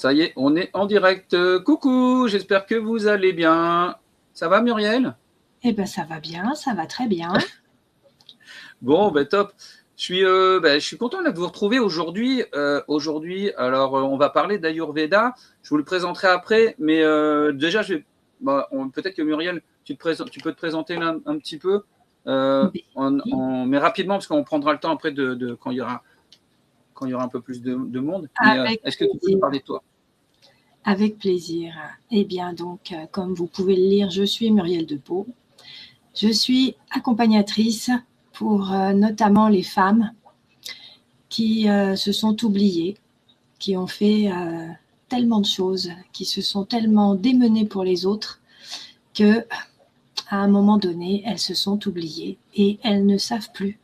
Ça y est, on est en direct. Coucou, j'espère que vous allez bien. Ça va, Muriel? Eh ben, ça va bien, ça va très bien. Bon, ben top. Je suis content là, de vous retrouver aujourd'hui. On va parler d'Ayurveda. Je vous le présenterai après, mais déjà, peut-être que Muriel, tu peux te présenter là, un petit peu, Oui, mais rapidement, parce qu'on prendra le temps après quand il y aura un peu plus de monde. Mais avec est-ce que tu peux nous plaisir. parler de toi? Avec plaisir. Eh bien, donc, comme vous pouvez le lire, je suis Muriel Depot. Je suis accompagnatrice pour notamment les femmes qui se sont oubliées, qui ont fait tellement de choses, qui se sont tellement démenées pour les autres que, à un moment donné, elles se sont oubliées et elles ne savent plus.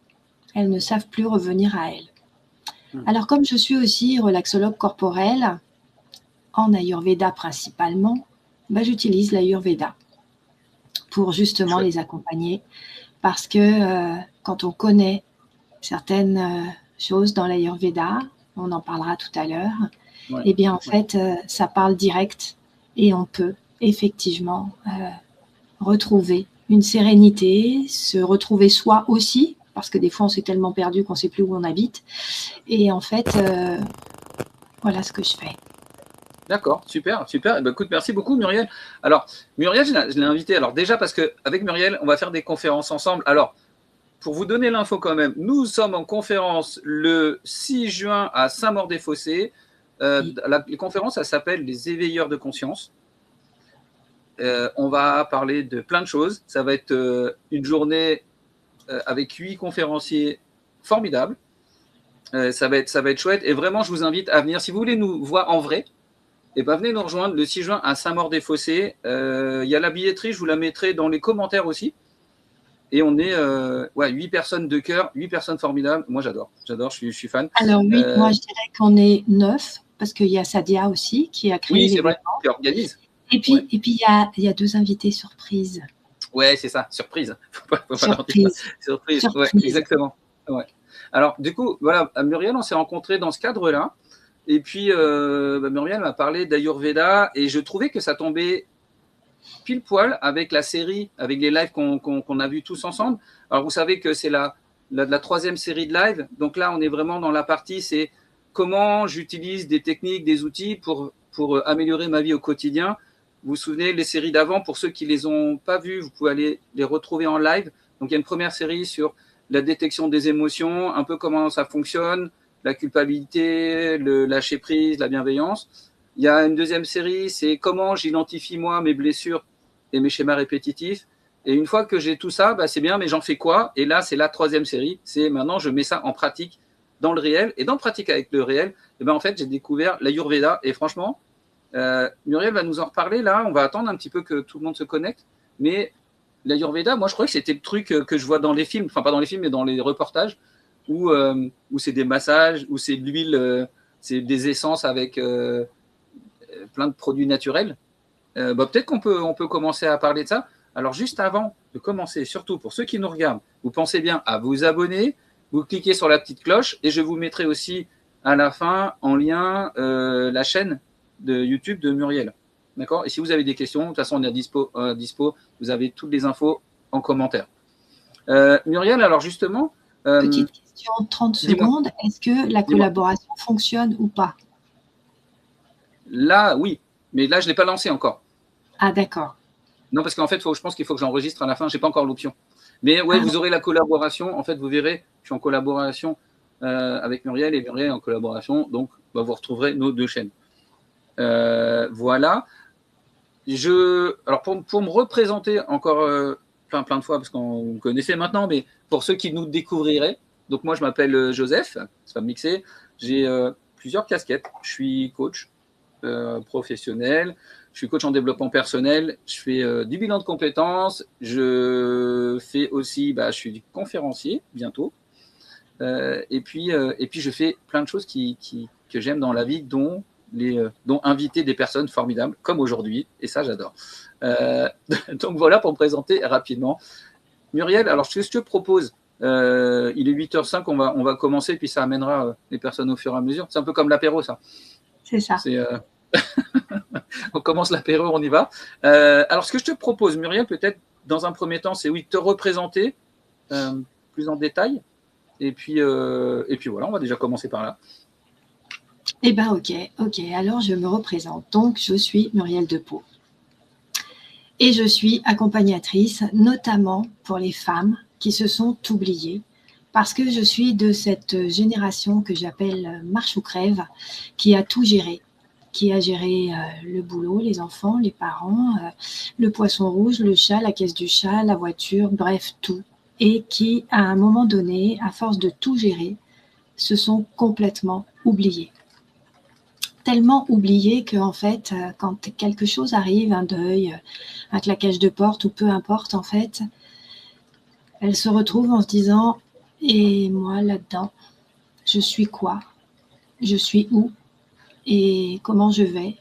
Elles ne savent plus revenir à elles. Alors, comme je suis aussi relaxologue corporelle, en Ayurveda principalement, j'utilise l'Ayurveda pour justement les accompagner parce que quand on connaît certaines choses dans l'Ayurveda, on en parlera tout à l'heure, Ouais. et bien en fait, ça parle direct et on peut effectivement retrouver une sérénité, se retrouver soi aussi, parce que des fois on s'est tellement perdu qu'on ne sait plus où on habite. Et en fait, voilà ce que je fais. D'accord, super, super. Eh ben, écoute, merci beaucoup, Muriel. Alors, Muriel, je l'ai invitée. Alors, déjà, parce qu'avec Muriel, on va faire des conférences ensemble. Alors, pour vous donner l'info quand même, nous sommes en conférence le 6 juin à Saint-Maur-des-Fossés. La conférence, elle s'appelle Les éveilleurs de conscience. On va parler de plein de choses. Ça va être une journée avec 8 conférenciers formidables. Ça va être chouette. Et vraiment, je vous invite à venir. Si vous voulez nous voir en vrai, et ben venez nous rejoindre le 6 juin à Saint-Maur-des-Fossés. Il y a la billetterie, je vous la mettrai dans les commentaires aussi. Et on est 8 personnes de cœur, 8 personnes formidables. Moi, j'adore, je suis fan. Alors oui, moi je dirais qu'on est 9, parce qu'il y a Sadia aussi qui a créé Oui, c'est vrai, l'événement. qui organise. Et puis il y a 2 invités surprises. Ouais, c'est ça, surprise. Faut pas leur dire. Surprise. Surprise, ouais, exactement. Ouais. Alors, du coup, voilà, Muriel, on s'est rencontrés dans ce cadre-là. Et puis, Muriel m'a parlé d'Ayurveda et je trouvais que ça tombait pile poil avec la série, avec les lives qu'on a vus tous ensemble. Alors, vous savez que c'est la 3e série de live. Donc là, on est vraiment dans la partie, c'est comment j'utilise des techniques, des outils pour améliorer ma vie au quotidien. Vous vous souvenez, les séries d'avant, pour ceux qui ne les ont pas vues, vous pouvez aller les retrouver en live. Donc, il y a une première série sur la détection des émotions, un peu comment ça fonctionne, la culpabilité, le lâcher prise, la bienveillance. Il y a une deuxième série, c'est comment j'identifie moi mes blessures et mes schémas répétitifs. Et une fois que j'ai tout ça, c'est bien, mais j'en fais quoi? Et là, c'est la 3e série. C'est maintenant, je mets ça en pratique dans le réel. Et dans le pratique avec le réel, en fait, j'ai découvert l'Ayurveda. Et franchement, Muriel va nous en reparler là. On va attendre un petit peu que tout le monde se connecte. Mais l'Ayurveda, moi, je croyais que c'était le truc que je vois dans les films. Enfin, pas dans les films, mais dans les reportages où c'est des massages, où c'est de l'huile, c'est des essences avec plein de produits naturels. Peut-être qu'on peut commencer à parler de ça. Alors, juste avant de commencer, surtout pour ceux qui nous regardent, vous pensez bien à vous abonner, vous cliquez sur la petite cloche et je vous mettrai aussi à la fin en lien la chaîne de YouTube de Muriel. D'accord? Et si vous avez des questions, de toute façon, on est dispo. Vous avez toutes les infos en commentaire. Muriel, alors justement. Petite question, 30 secondes. Est-ce que la collaboration fonctionne ou pas? Là, oui. Mais là, je ne l'ai pas lancé encore. Ah, d'accord. Non, parce qu'en fait, je pense qu'il faut que j'enregistre à la fin. Je n'ai pas encore l'option. Mais ouais, vous aurez la collaboration. En fait, vous verrez, je suis en collaboration avec Muriel et Muriel en collaboration. Donc, vous retrouverez nos 2 chaînes. Voilà. Alors, pour me représenter encore plein de fois, parce qu'on me connaissait maintenant, mais pour ceux qui nous découvriraient, donc moi, je m'appelle Joseph, c'est pas mixé. J'ai plusieurs casquettes. Je suis coach professionnel. Je suis coach en développement personnel. Je fais du bilan de compétences. Je fais aussi, je suis conférencier bientôt. Et puis, je fais plein de choses que j'aime dans la vie, dont inviter des personnes formidables, comme aujourd'hui. Et ça, j'adore. Donc voilà pour me présenter rapidement. Muriel, alors ce que je te propose, il est 8h05, on va commencer, puis ça amènera les personnes au fur et à mesure. C'est un peu comme l'apéro, ça. C'est ça. On commence l'apéro, on y va. Alors, ce que je te propose, Muriel, peut-être dans un premier temps, c'est oui, te représenter plus en détail. Et puis voilà, on va déjà commencer par là. Eh bien, ok. Alors, je me représente. Donc, je suis Muriel de Pau. Et je suis accompagnatrice, notamment pour les femmes qui se sont oubliées, parce que je suis de cette génération que j'appelle marche ou crève, qui a tout géré, qui a géré le boulot, les enfants, les parents, le poisson rouge, le chat, la caisse du chat, la voiture, bref, tout. Et qui, à un moment donné, à force de tout gérer, se sont complètement oubliées. Tellement oubliées qu'en fait, quand quelque chose arrive, un deuil, un claquage de porte ou peu importe, en fait, elles se retrouvent en se disant « Et moi, là-dedans, je suis quoi? Je suis où? Et comment je vais ?»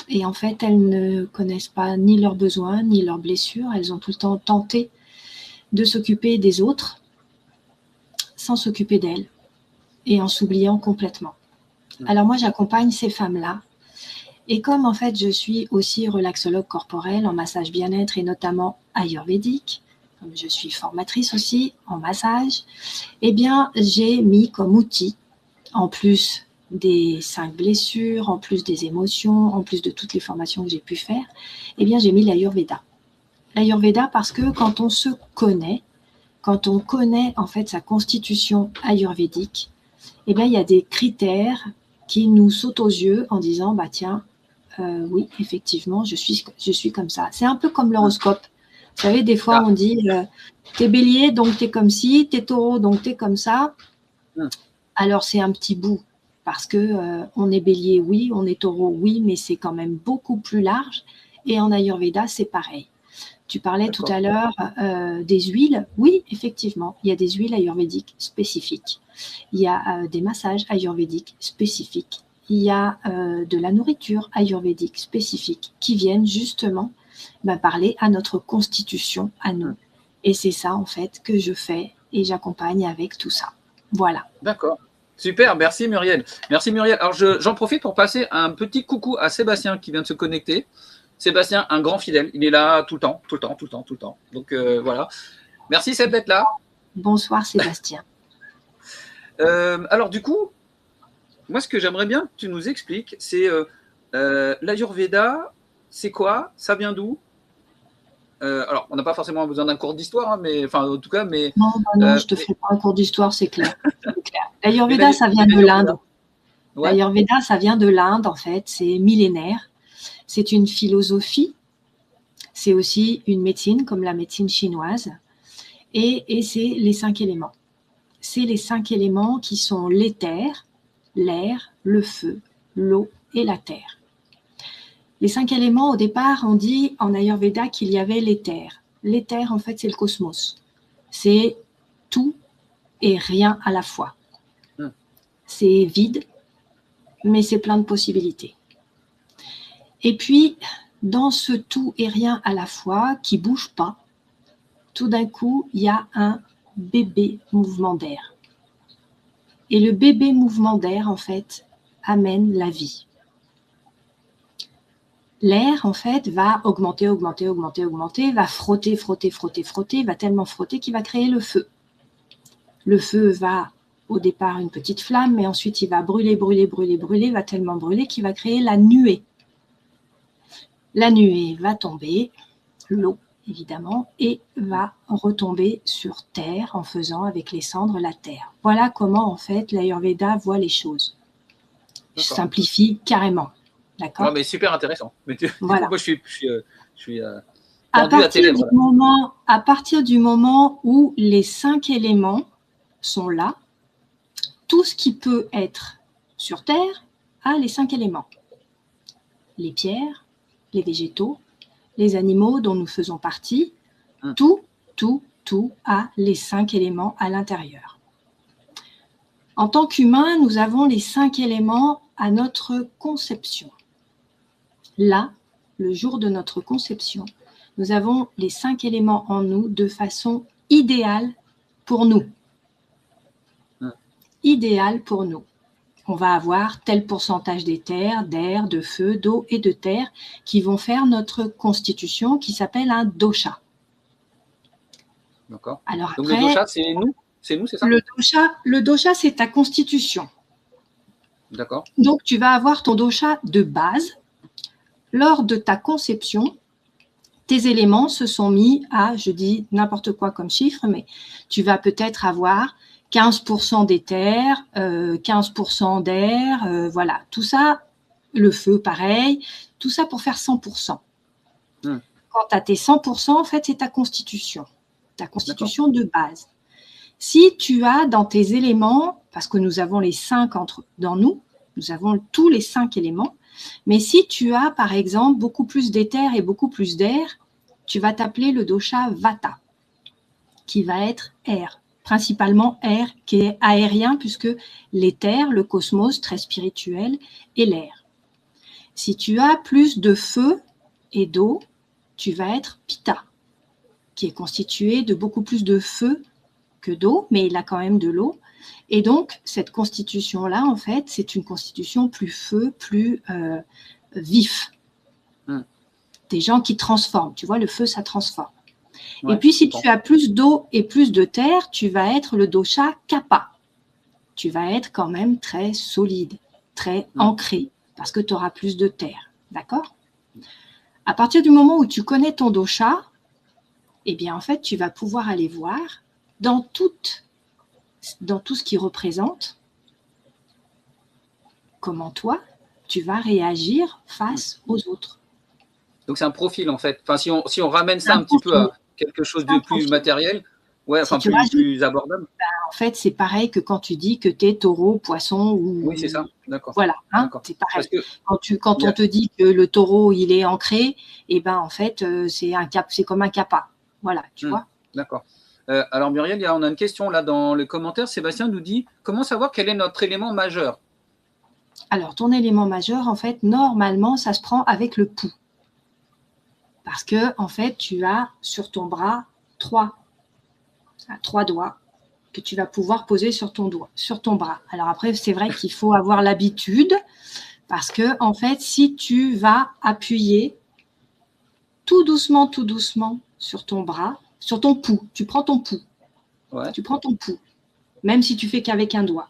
Et en fait, elles ne connaissent pas ni leurs besoins, ni leurs blessures. Elles ont tout le temps tenté de s'occuper des autres sans s'occuper d'elles et en s'oubliant complètement. Alors moi, j'accompagne ces femmes-là. Et comme en fait, je suis aussi relaxologue corporel en massage bien-être et notamment ayurvédique, comme je suis formatrice aussi en massage, eh bien, j'ai mis comme outil, en plus des 5 blessures, en plus des émotions, en plus de toutes les formations que j'ai pu faire, eh bien, j'ai mis l'ayurveda. L'ayurveda parce que quand on se connaît, quand on connaît en fait sa constitution ayurvédique, eh bien, il y a des critères qui nous sautent aux yeux en disant, bah tiens, oui, effectivement, je suis comme ça. C'est un peu comme l'horoscope. Vous savez, des fois, on dit, t'es bélier, donc t'es comme ci, t'es taureau, donc t'es comme ça. Alors, c'est un petit bout, parce que on est bélier, oui, on est taureau, oui, mais c'est quand même beaucoup plus large. Et en Ayurveda, c'est pareil. Tu parlais tout à l'heure des huiles. Oui, effectivement, il y a des huiles ayurvédiques spécifiques. Il y a des massages ayurvédiques spécifiques. Il y a de la nourriture ayurvédique spécifique qui viennent justement parler à notre constitution, à nous. Et c'est ça, en fait, que je fais et j'accompagne avec tout ça. Voilà. D'accord. Super, merci Muriel. Merci Muriel. Alors, j'en profite pour passer un petit coucou à Sébastien qui vient de se connecter. Sébastien, un grand fidèle. Il est là tout le temps, tout le temps, tout le temps, tout le temps. Donc, voilà. Merci Seb d'être là. Bonsoir Sébastien. Alors, du coup, moi, ce que j'aimerais bien que tu nous expliques, c'est l'Ayurveda, c'est quoi? Ça vient d'où? Alors, on n'a pas forcément besoin d'un cours d'histoire, hein, mais enfin, en tout cas, mais non, je te ferai pas un cours d'histoire, c'est clair. L'Ayurveda, ça vient de l'Inde. Ouais. L'Ayurveda, ça vient de l'Inde, en fait. C'est millénaire. C'est une philosophie. C'est aussi une médecine, comme la médecine chinoise. Et c'est les 5 éléments. C'est les 5 éléments qui sont l'éther, l'air, le feu, l'eau et la terre. Les 5 éléments, au départ, on dit en Ayurveda qu'il y avait l'éther. L'éther, en fait, c'est le cosmos. C'est tout et rien à la fois. C'est vide, mais c'est plein de possibilités. Et puis, dans ce tout et rien à la fois, qui ne bouge pas, tout d'un coup, il y a un bébé mouvement d'air. Et le bébé mouvement d'air, en fait, amène la vie. L'air, en fait, va augmenter, va frotter, va tellement frotter qu'il va créer le feu. Le feu va, au départ, une petite flamme, mais ensuite, il va brûler, va tellement brûler qu'il va créer la nuée. La nuée va tomber, l'eau, évidemment, et va retomber sur terre en faisant avec les cendres la terre. Voilà comment, en fait, l'Ayurveda voit les choses. Je simplifie carrément. D'accord ? Non, mais super intéressant. Mais voilà. Moi, je suis à partir du moment où les 5 éléments sont là, tout ce qui peut être sur Terre a les 5 éléments. Les pierres, les végétaux, les animaux dont nous faisons partie, tout a les 5 éléments à l'intérieur. En tant qu'humain, nous avons les 5 éléments à notre conception. Là, le jour de notre conception, nous avons les 5 éléments en nous de façon idéale pour nous. Idéale pour nous. on va avoir tel pourcentage d'éther, d'air, de feu, d'eau et de terre qui vont faire notre constitution qui s'appelle un dosha. D'accord. Alors Donc après, le dosha, c'est nous? C'est nous, c'est ça? Le dosha, c'est ta constitution. D'accord. Donc, tu vas avoir ton dosha de base. Lors de ta conception, tes éléments se sont mis à, je dis n'importe quoi comme chiffre, mais tu vas peut-être avoir 15% d'éther, 15% d'air, voilà. Tout ça, le feu, pareil. Tout ça pour faire 100%. Quand tu as tes 100%, en fait, c'est ta constitution de base. Si tu as dans tes éléments, parce que nous avons les 5 dans nous avons tous les 5 éléments, mais si tu as, par exemple, beaucoup plus d'éther et beaucoup plus d'air, tu vas t'appeler le dosha vata, qui va être air, principalement air, qui est aérien, puisque l'éther, le cosmos, très spirituel, est l'air. Si tu as plus de feu et d'eau, tu vas être pitta, qui est constitué de beaucoup plus de feu que d'eau, mais il a quand même de l'eau. Et donc, cette constitution-là, en fait, c'est une constitution plus feu, plus vif. Des gens qui transforment. Tu vois, le feu, ça transforme. Ouais, et puis, si tu as plus d'eau et plus de terre, tu vas être le dosha kapha. Tu vas être quand même très solide, très ancré, parce que tu auras plus de terre. D'accord? À partir du moment où tu connais ton dosha, eh bien, en fait, tu vas pouvoir aller voir dans tout ce qui représente comment toi, tu vas réagir face aux autres. Donc, c'est un profil, en fait. Enfin, si on ramène ça un petit peu à quelque chose de plus matériel, ouais, enfin, plus abordable. Ben, en fait, c'est pareil que quand tu dis que tu es taureau, poisson ou… Oui, c'est ça, d'accord. Voilà, hein, c'est pareil. Quand on te dit que le taureau, il est ancré, et ben en fait, c'est comme un kapha. Voilà, tu vois. D'accord. Alors, Muriel, on a une question là dans les commentaires. Sébastien nous dit, comment savoir quel est notre élément majeur? Alors, ton élément majeur, en fait, normalement, ça se prend avec le pouls. Parce que, en fait, tu as sur ton bras 3 doigts que tu vas pouvoir poser sur ton bras. Alors après, c'est vrai qu'il faut avoir l'habitude parce que, en fait, si tu vas appuyer tout doucement sur ton bras, sur ton pouls, tu prends ton pouls. Ouais. Tu prends ton pouls, même si tu fais qu'avec un doigt.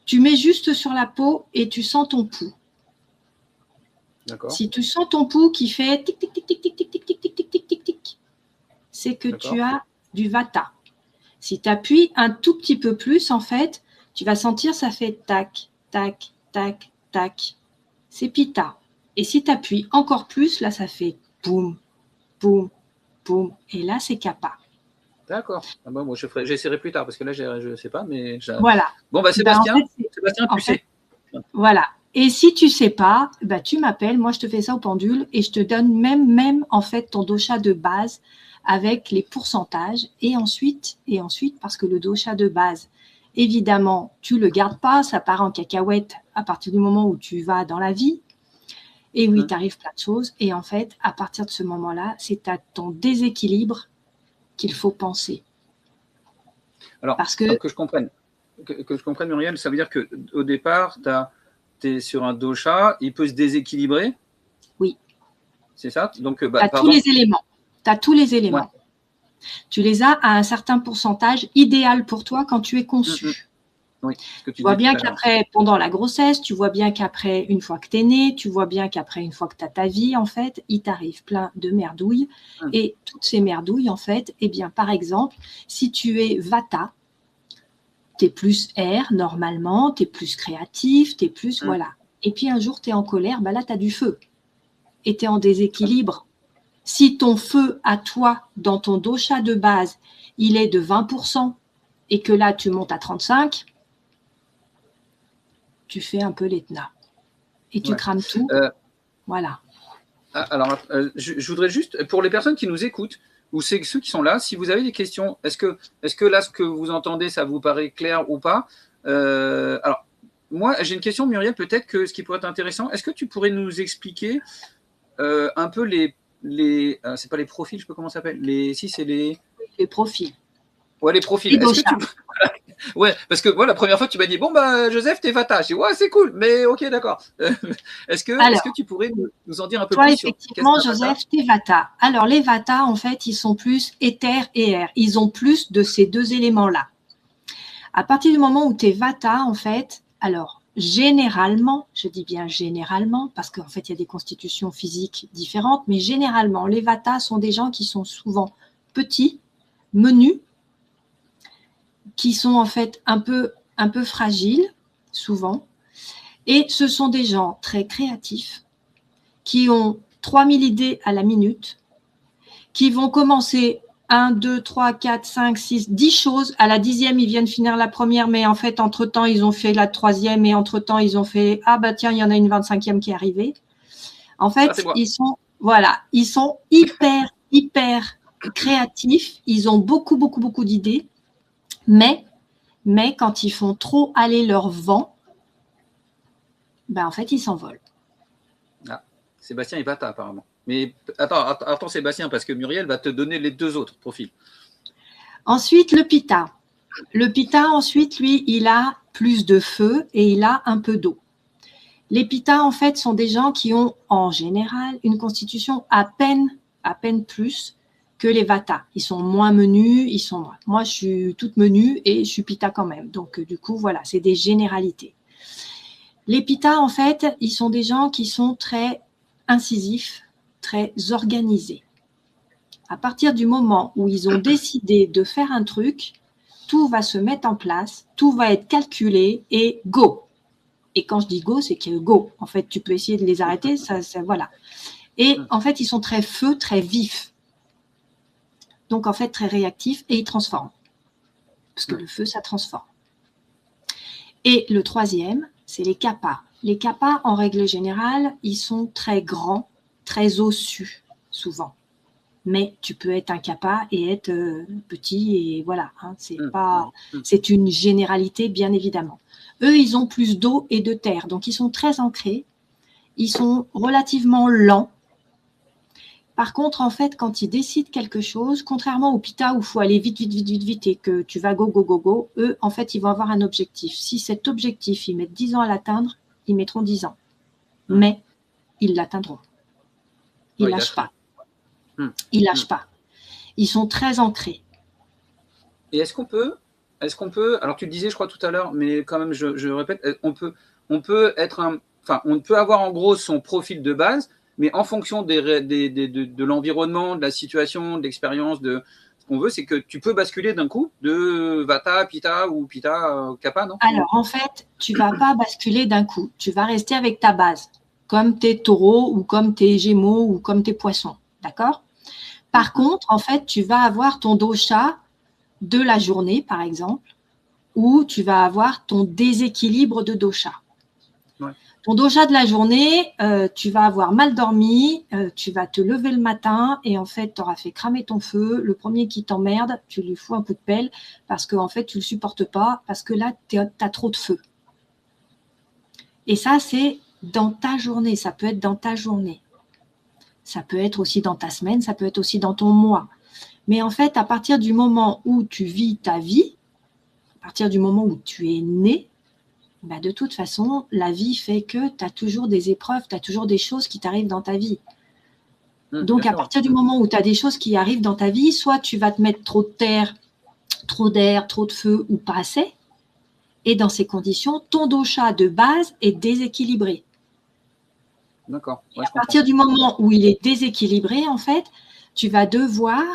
Tu mets juste sur la peau et tu sens ton pouls. Si tu sens ton pouls qui fait tic tic tic tic tic tic tic tic tic tic tic tic tic, c'est que tu as du vata. Si tu appuies un tout petit peu plus, en fait, tu vas sentir ça fait tac tac tac tac. C'est pitta. Et si tu appuies encore plus, là ça fait boum boum boum. Et là c'est kapha. D'accord. Ah bon, j'essaierai plus tard parce que là je ne sais pas, mais voilà. Bon bah Sébastien, tu sais. Voilà. Et si tu sais pas, bah, tu m'appelles, moi je te fais ça au pendule et je te donne même en fait ton dosha de base avec les pourcentages et ensuite parce que le dosha de base, évidemment, tu le gardes pas, ça part en cacahuète à partir du moment où tu vas dans la vie et où il t'arrive plein de choses et en fait, à partir de ce moment-là, c'est à ton déséquilibre qu'il faut penser. Alors, que je comprenne, Muriel, ça veut dire qu'au départ, tu es sur un dosha, il peut se déséquilibrer? Oui. C'est ça? Donc, tu as tous les éléments. Tu as tous les éléments. Ouais. Tu les as à un certain pourcentage idéal pour toi quand tu es conçu. Oui, tu vois bien qu'après, pendant la grossesse, tu vois bien qu'après, une fois que tu es né, tu vois bien qu'après, une fois que tu as ta vie, en fait, il t'arrive plein de merdouilles. Et toutes ces merdouilles, en fait, eh bien, par exemple, si tu es vata, tu es plus air normalement, tu es plus créatif, tu es plus… Voilà. Et puis un jour, tu es en colère, bah là, tu as du feu. Et tu es en déséquilibre. Si ton feu à toi, dans ton dosha de base, il est de 20% et que là, tu montes à 35%, tu fais un peu l'Etna. Et tu crames tout. Voilà. Alors, je voudrais juste, pour les personnes qui nous écoutent, ou ceux qui sont là, si vous avez des questions, est-ce que là, ce que vous entendez, ça vous paraît clair ou pas? Alors, moi, j'ai une question, Muriel, peut-être que ce qui pourrait être intéressant, est-ce que tu pourrais nous expliquer un peu c'est pas les profils, je sais pas comment ça s'appelle. Les profils. Ouais, les profils. Ouais, parce que moi, la première fois que tu m'as dit, bon, bah, Joseph, t'es Vata. J'ai dit, ouais, c'est cool, mais ok, d'accord. Est-ce que Alors, tu pourrais nous en dire un peu toi, plus sur qu'est-ce effectivement, qu'un Vata? Joseph, t'es Vata. Alors, les Vata, en fait, ils sont plus éther et air. Ils ont plus de ces deux éléments-là. À partir du moment où tu es Vata, en fait, alors, généralement, je dis bien généralement, parce qu'en fait, il y a des constitutions physiques différentes, mais généralement, les Vata sont des gens qui sont souvent petits, menus, qui sont en fait un peu fragiles, souvent, et ce sont des gens très créatifs, qui ont 3000 idées à la minute, qui vont commencer 1, 2, 3, 4, 5, 6, 10 choses. À la 10e, ils viennent finir la première, mais en fait, entre-temps, ils ont fait la 3e et entre-temps, ils ont fait « Ah bah tiens, il y en a une 25e qui est arrivée ». En Ça, c'est fait, moi. ils sont hyper créatifs. Ils ont beaucoup d'idées, mais quand ils font trop aller leur vent, ben en fait, ils s'envolent. Ah, Sébastien est Vata, apparemment. Mais attends, Sébastien, parce que Muriel va te donner les deux autres profils. Ensuite, le Pitta. Le Pitta, ensuite, lui, il a plus de feu et il a un peu d'eau. Les Pitta, en fait, sont des gens qui ont, en général, une constitution à peine plus que les Vata. Ils sont moins menus, ils sont moins. Moi, je suis toute menue et je suis Pitta quand même. Donc, du coup, voilà, c'est des généralités. Les Pitta, en fait, ils sont des gens qui sont très incisifs, très organisés. À partir du moment où ils ont décidé de faire un truc, tout va se mettre en place, tout va être calculé et go. Et quand je dis go, c'est que go. En fait, tu peux essayer de les arrêter, ça voilà. Et en fait, ils sont très feu, très vifs. Donc, en fait, très réactifs et ils transforment. Parce que le feu, ça transforme. Et le troisième, c'est les kappas. Les kappas, en règle générale, ils sont très grands, très ossus, souvent. Mais tu peux être un kappa et être petit et voilà. Hein, c'est une généralité, bien évidemment. Eux, ils ont plus d'eau et de terre, donc ils sont très ancrés. Ils sont relativement lents. Par contre, en fait, quand ils décident quelque chose, contrairement au Pitta où il faut aller vite et que tu vas go, eux, en fait, ils vont avoir un objectif. Si cet objectif, ils mettent 10 ans à l'atteindre, ils mettront 10 ans. Mais ils l'atteindront. Ils ne lâchent pas. Ils ne lâchent pas. Ils sont très ancrés. Et est-ce qu'on peut, alors tu le disais, je crois, tout à l'heure, mais quand même, je répète, on peut avoir en gros son profil de base, mais en fonction de l'environnement, de la situation, de l'expérience, de ce qu'on veut, c'est que tu peux basculer d'un coup de Vata, Pitta ou Pitta, Kappa, non? Alors, en fait, tu ne vas pas basculer d'un coup. Tu vas rester avec ta base, comme tes taureaux ou comme tes gémeaux ou comme tes poissons. D'accord? Par contre, en fait, tu vas avoir ton dosha de la journée, par exemple, ou tu vas avoir ton déséquilibre de dosha. Ouais. Ton dosha de la journée, tu vas avoir mal dormi, tu vas te lever le matin et en fait, tu auras fait cramer ton feu. Le premier qui t'emmerde, tu lui fous un coup de pelle parce qu'en fait, tu ne le supportes pas parce que là, tu as trop de feu. Et ça, c'est dans ta journée. Ça peut être dans ta journée. Ça peut être aussi dans ta semaine, ça peut être aussi dans ton mois. Mais en fait, à partir du moment où tu vis ta vie, à partir du moment où tu es né, bah de toute façon, la vie fait que tu as toujours des épreuves, tu as toujours des choses qui t'arrivent dans ta vie. Donc, à partir du moment où tu as des choses qui arrivent dans ta vie, soit tu vas te mettre trop de terre, trop d'air, trop de feu ou pas assez. Et dans ces conditions, ton dosha de base est déséquilibré. D'accord. Ouais, à partir du moment où il est déséquilibré, en fait, tu vas devoir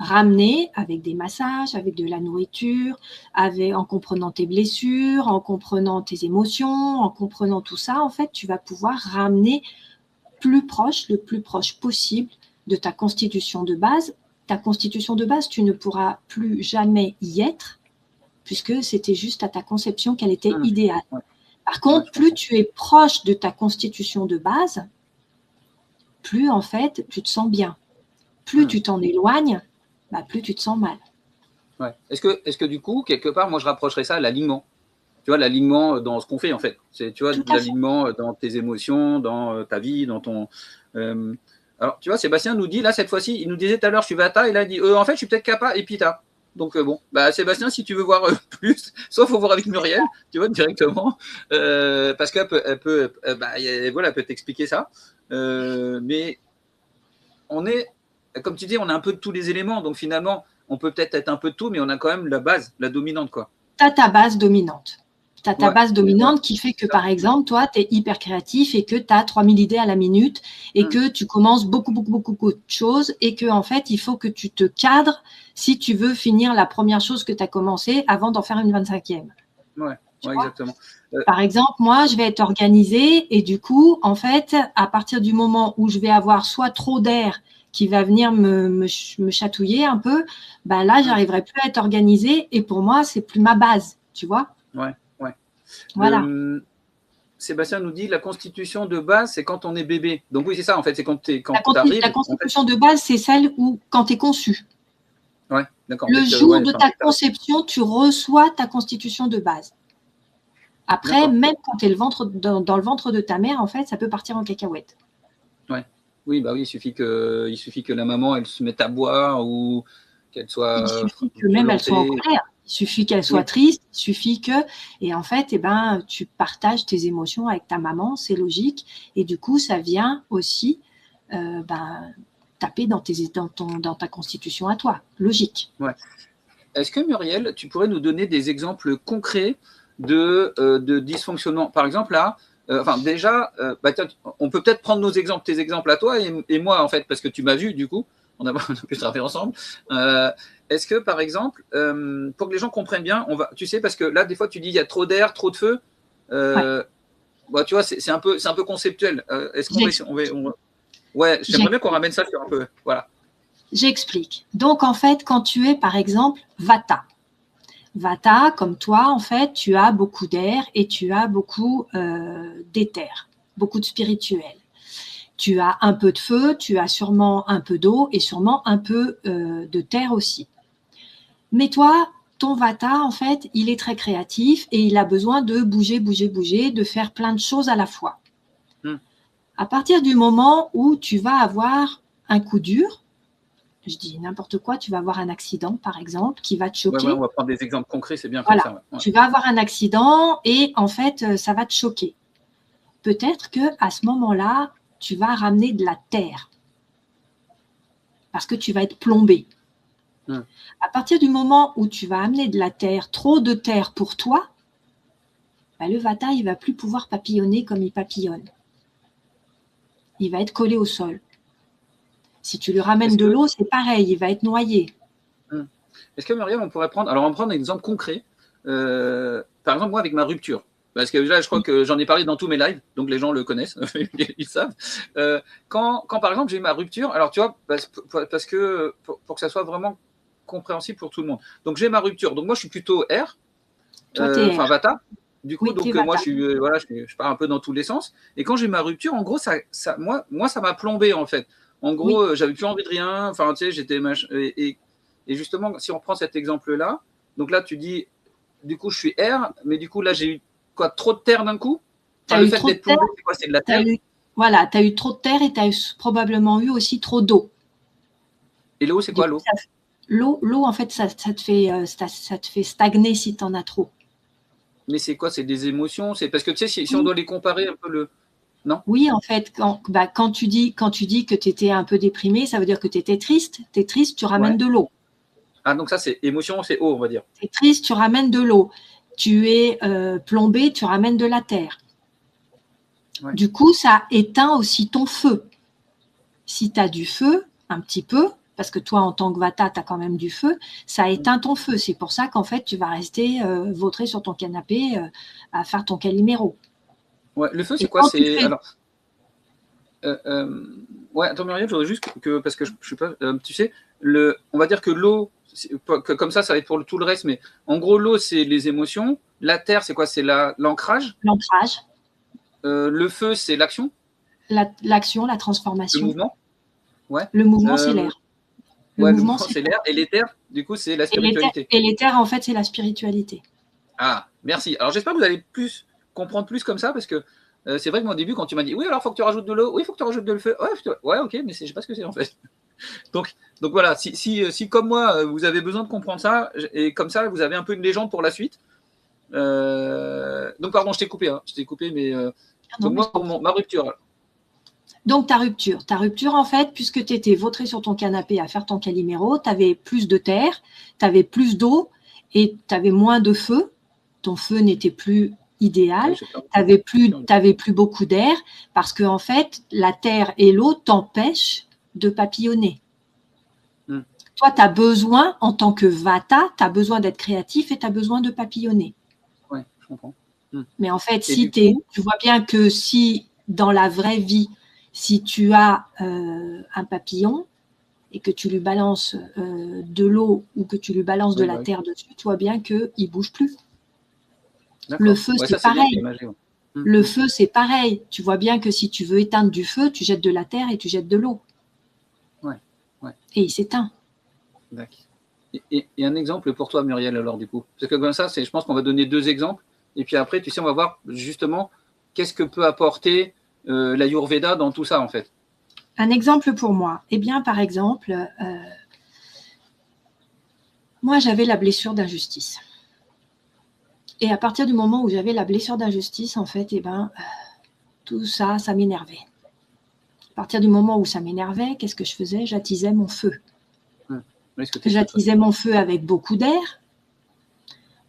ramener avec des massages, avec de la nourriture, en comprenant tes blessures, en comprenant tes émotions, en comprenant tout ça, en fait, tu vas pouvoir ramener le plus proche possible de ta constitution de base. Ta constitution de base, tu ne pourras plus jamais y être, puisque c'était juste à ta conception qu'elle était idéale. Par contre, plus tu es proche de ta constitution de base, plus en fait tu te sens bien. Plus tu t'en éloignes, bah, plus tu te sens mal. Ouais. Est-ce que du coup, quelque part, moi je rapprocherais ça à l'alignement? Tu vois, l'alignement dans ce qu'on fait en fait. C'est, tu vois, l'alignement dans tes émotions, dans ta vie, dans ton. Alors, tu vois, Sébastien nous dit là cette fois-ci, il nous disait tout à l'heure, je suis Vata, et là il dit, en fait, je suis peut-être Kappa et Pitta. Donc bon, bah Sébastien, si tu veux voir plus, soit faut voir avec Muriel, tu vois directement, parce qu'elle peut, voilà, elle peut t'expliquer ça. Mais on est, comme tu dis, on a un peu de tous les éléments, donc finalement, on peut peut-être être un peu de tout, mais on a quand même la base, la dominante, quoi. Tu as ta base dominante. Tu as ta Ouais, base dominante ouais, qui fait que, par exemple, toi, tu es hyper créatif et que tu as 3000 idées à la minute et que tu commences beaucoup de choses et que, en fait, il faut que tu te cadres si tu veux finir la première chose que tu as commencé avant d'en faire une 25e. Ouais, ouais, exactement. Par exemple, moi, je vais être organisée et du coup, en fait, à partir du moment où je vais avoir soit trop d'air qui va venir me chatouiller un peu, bah là, j'arriverai plus à être organisée et pour moi, c'est plus ma base, tu vois. Ouais, ouais. Voilà. Sébastien nous dit la constitution de base, c'est quand on est bébé. Donc oui, c'est ça en fait, c'est quand tu La arrives. constitution de base, c'est celle où, quand tu es conçu. Ouais, d'accord. Le jour de ta conception, tu reçois ta constitution de base. Après, même quand tu es dans le ventre de ta mère, en fait, ça peut partir en cacahuète. Ouais. Oui, bah oui, il suffit que la maman, elle se mette à boire ou qu'elle soit. Il suffit que même elle soit en colère. Il suffit qu'elle soit triste. Il suffit que. Et en fait, tu partages tes émotions avec ta maman, c'est logique. Et du coup, ça vient aussi taper dans ta constitution à toi. Logique. Ouais. Est-ce que Muriel, tu pourrais nous donner des exemples concrets de dysfonctionnement? Par exemple, là, déjà, on peut peut-être prendre tes exemples à toi et moi, en fait, parce que tu m'as vu, du coup, on a pu travailler ensemble. Est-ce que, par exemple, pour que les gens comprennent bien, tu sais, parce que là, des fois, tu dis il y a trop d'air, trop de feu. Tu vois, c'est un peu conceptuel. Est-ce qu'on va. Ouais, j'aimerais bien qu'on ramène ça sur un peu. Voilà. J'explique. Donc, en fait, quand tu es, par exemple, Vata. Vata, comme toi, en fait, tu as beaucoup d'air et tu as beaucoup d'éther, beaucoup de spirituel. Tu as un peu de feu, tu as sûrement un peu d'eau et sûrement un peu de terre aussi. Mais toi, ton Vata, en fait, il est très créatif et il a besoin de bouger, de faire plein de choses à la fois. À partir du moment où tu vas avoir un coup dur, je dis n'importe quoi, tu vas avoir un accident, par exemple, qui va te choquer. Ouais, on va prendre des exemples concrets, c'est bien comme ça. Ouais. Tu vas avoir un accident et en fait, ça va te choquer. Peut-être qu'à ce moment-là, tu vas ramener de la terre parce que tu vas être plombé. À partir du moment où tu vas amener de la terre, trop de terre pour toi, le Vata, il ne va plus pouvoir papillonner comme il papillonne. Il va être collé au sol. Si tu lui ramènes de l'eau, c'est pareil, il va être noyé. Est-ce que Muriel, on pourrait prendre un exemple concret, par exemple, moi, avec ma rupture. Parce que là, je crois que j'en ai parlé dans tous mes lives, donc les gens le connaissent, ils savent. Quand, par exemple, j'ai eu ma rupture, alors tu vois, parce que pour que ça soit vraiment compréhensible pour tout le monde. Donc j'ai ma rupture, donc moi je suis plutôt R, enfin Vata. Du coup, donc moi je pars un peu dans tous les sens. Et quand j'ai ma rupture, en gros, moi ça m'a plombé en fait. En gros, j'avais plus envie de rien. Enfin, tu sais, j'étais et justement, si on prend cet exemple-là, donc là tu dis, du coup je suis R, mais du coup là j'ai eu quoi, trop de terre d'un coup. Le fait d'être plombé, c'est quoi? C'est de la terre. Voilà, tu as eu trop de terre et tu as probablement eu aussi trop d'eau. Et l'eau, c'est quoi l'eau? L'eau, en fait, ça te fait stagner si tu en as trop. Mais c'est quoi? C'est des émotions? C'est parce que tu sais, si on doit les comparer un peu non? Oui, en fait, quand tu dis que tu étais un peu déprimé, ça veut dire que tu étais triste. Tu es triste, tu ramènes de l'eau. Ah, donc ça, c'est émotion, c'est eau, on va dire. Tu es triste, tu ramènes de l'eau. Tu es plombé, tu ramènes de la terre. Ouais. Du coup, ça éteint aussi ton feu. Si tu as du feu, un petit peu, parce que toi, en tant que Vata, tu as quand même du feu, ça éteint ton feu. C'est pour ça qu'en fait, tu vas rester vautré sur ton canapé à faire ton Calimero. Ouais, le feu, c'est quoi? C'est alors. Ouais, attends, Muriel, je voudrais juste parce que je suis pas. Tu sais, on va dire que l'eau, comme ça va être pour tout le reste, mais en gros, l'eau, c'est les émotions. La terre, c'est quoi? C'est l'ancrage. L'ancrage. Le feu, c'est l'action. L'action, la transformation. Le mouvement. Ouais. Le mouvement, c'est l'air. Le mouvement, c'est l'air. Et l'éther, du coup, c'est la spiritualité. Et l'éther, en fait, c'est la spiritualité. Ah, merci. Alors, j'espère que vous allez comprendre plus comme ça, parce que c'est vrai que moi, au début, quand tu m'as dit, oui, alors, il faut que tu rajoutes de l'eau, oui, il faut que tu rajoutes de le feu. Ouais, ok, mais je ne sais pas ce que c'est, en fait. Donc voilà, si comme moi, vous avez besoin de comprendre ça, et comme ça, vous avez un peu une légende pour la suite. Donc pardon, je t'ai coupé, mais donc moi, pour ma rupture. Alors. Donc ta rupture en fait, puisque tu étais vautré sur ton canapé à faire ton Calimero, tu avais plus de terre, tu avais plus d'eau et tu avais moins de feu. Ton feu n'était plus idéal, tu n'avais plus beaucoup d'air parce que en fait, la terre et l'eau t'empêchent de papillonner. Toi, tu as besoin, en tant que Vata, tu as besoin d'être créatif et tu as besoin de papillonner. Oui, je comprends. Mais en fait, tu vois bien que si dans la vraie vie, si tu as un papillon et que tu lui balances de l'eau ou que tu lui balances de la terre dessus, tu vois bien qu'il ne bouge plus. Le feu, c'est pareil. Le feu, c'est pareil. Tu vois bien que si tu veux éteindre du feu, tu jettes de la terre et tu jettes de l'eau. Et il s'éteint. Et un exemple pour toi, Muriel, alors du coup. Parce que comme ça, je pense qu'on va donner 2 exemples. Et puis après, tu sais, on va voir justement qu'est-ce que peut apporter l'Ayurveda dans tout ça, en fait. Un exemple pour moi. Eh bien, par exemple, moi, j'avais la blessure d'injustice. Et à partir du moment où j'avais la blessure d'injustice, en fait, tout ça, ça m'énervait. À partir du moment où ça m'énervait, qu'est-ce que je faisais? J'attisais mon feu. J'attisais mon feu avec beaucoup d'air.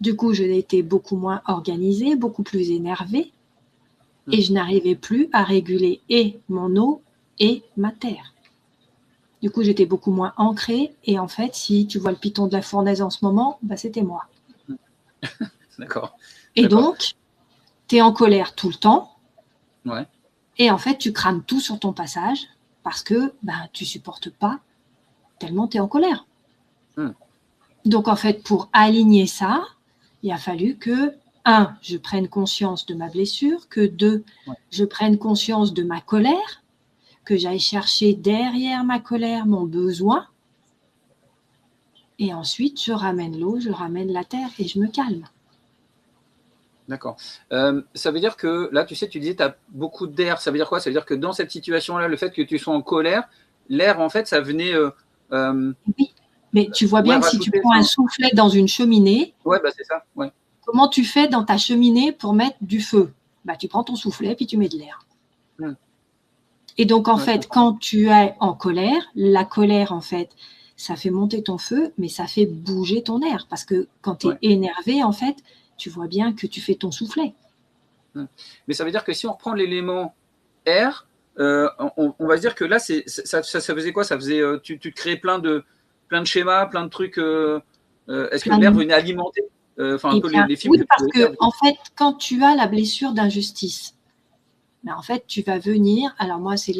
Du coup, je étais beaucoup moins organisée, beaucoup plus énervée. Et je n'arrivais plus à réguler et mon eau et ma terre. Du coup, j'étais beaucoup moins ancrée. Et en fait, si tu vois le python de la fournaise en ce moment, c'était moi. D'accord. Et donc, tu es en colère tout le temps. Ouais. Et en fait, tu crames tout sur ton passage parce que tu ne supportes pas tellement tu es en colère. Donc, en fait, pour aligner ça, il a fallu que, 1, je prenne conscience de ma blessure, que 2, je prenne conscience de ma colère, que j'aille chercher derrière ma colère mon besoin. Et ensuite, je ramène l'eau, je ramène la terre et je me calme. D'accord. Ça veut dire que, là, tu sais, tu disais tu as beaucoup d'air. Ça veut dire quoi? Ça veut dire que dans cette situation-là, le fait que tu sois en colère, l'air, en fait, ça venait… oui, mais tu vois bien que si tu prends un soufflet dans une cheminée, c'est ça. Ouais. Comment tu fais dans ta cheminée pour mettre du feu? Tu prends ton soufflet puis tu mets de l'air. Et donc, en fait, quand tu es en colère, la colère, en fait, ça fait monter ton feu, mais ça fait bouger ton air. Parce que quand tu es énervé, en fait, tu vois bien que tu fais ton soufflet. Mais ça veut dire que si on reprend l'élément air, on va se dire que là, ça faisait quoi? Ça faisait, tu créais plein de schémas, plein de trucs. Est-ce que l'air venait alimenter un peu les films? Oui, parce que en fait, quand tu as la blessure d'injustice, en fait, tu vas venir. Alors moi, c'est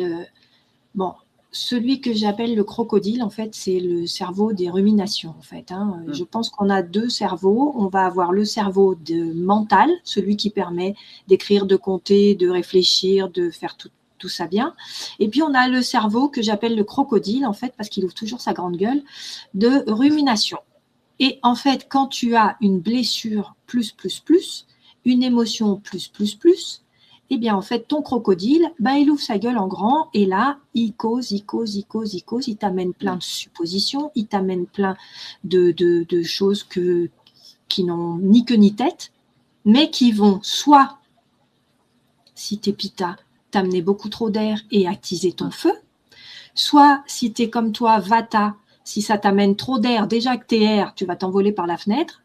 celui que j'appelle le crocodile, en fait, c'est le cerveau des ruminations, en fait. Je pense qu'on a 2 cerveaux. On va avoir le cerveau mental, celui qui permet d'écrire, de compter, de réfléchir, de faire tout ça bien. Et puis, on a le cerveau que j'appelle le crocodile, en fait, parce qu'il ouvre toujours sa grande gueule, de rumination. Et en fait, quand tu as une blessure une émotion eh bien, en fait, ton crocodile, il ouvre sa gueule en grand et là, il cause, il t'amène plein de suppositions, il t'amène plein de choses qui n'ont ni queue ni tête, mais qui vont soit, si t'es Pitta, t'amener beaucoup trop d'air et attiser ton feu, soit, si t'es comme toi, Vata, si ça t'amène trop d'air, déjà que t'es air, tu vas t'envoler par la fenêtre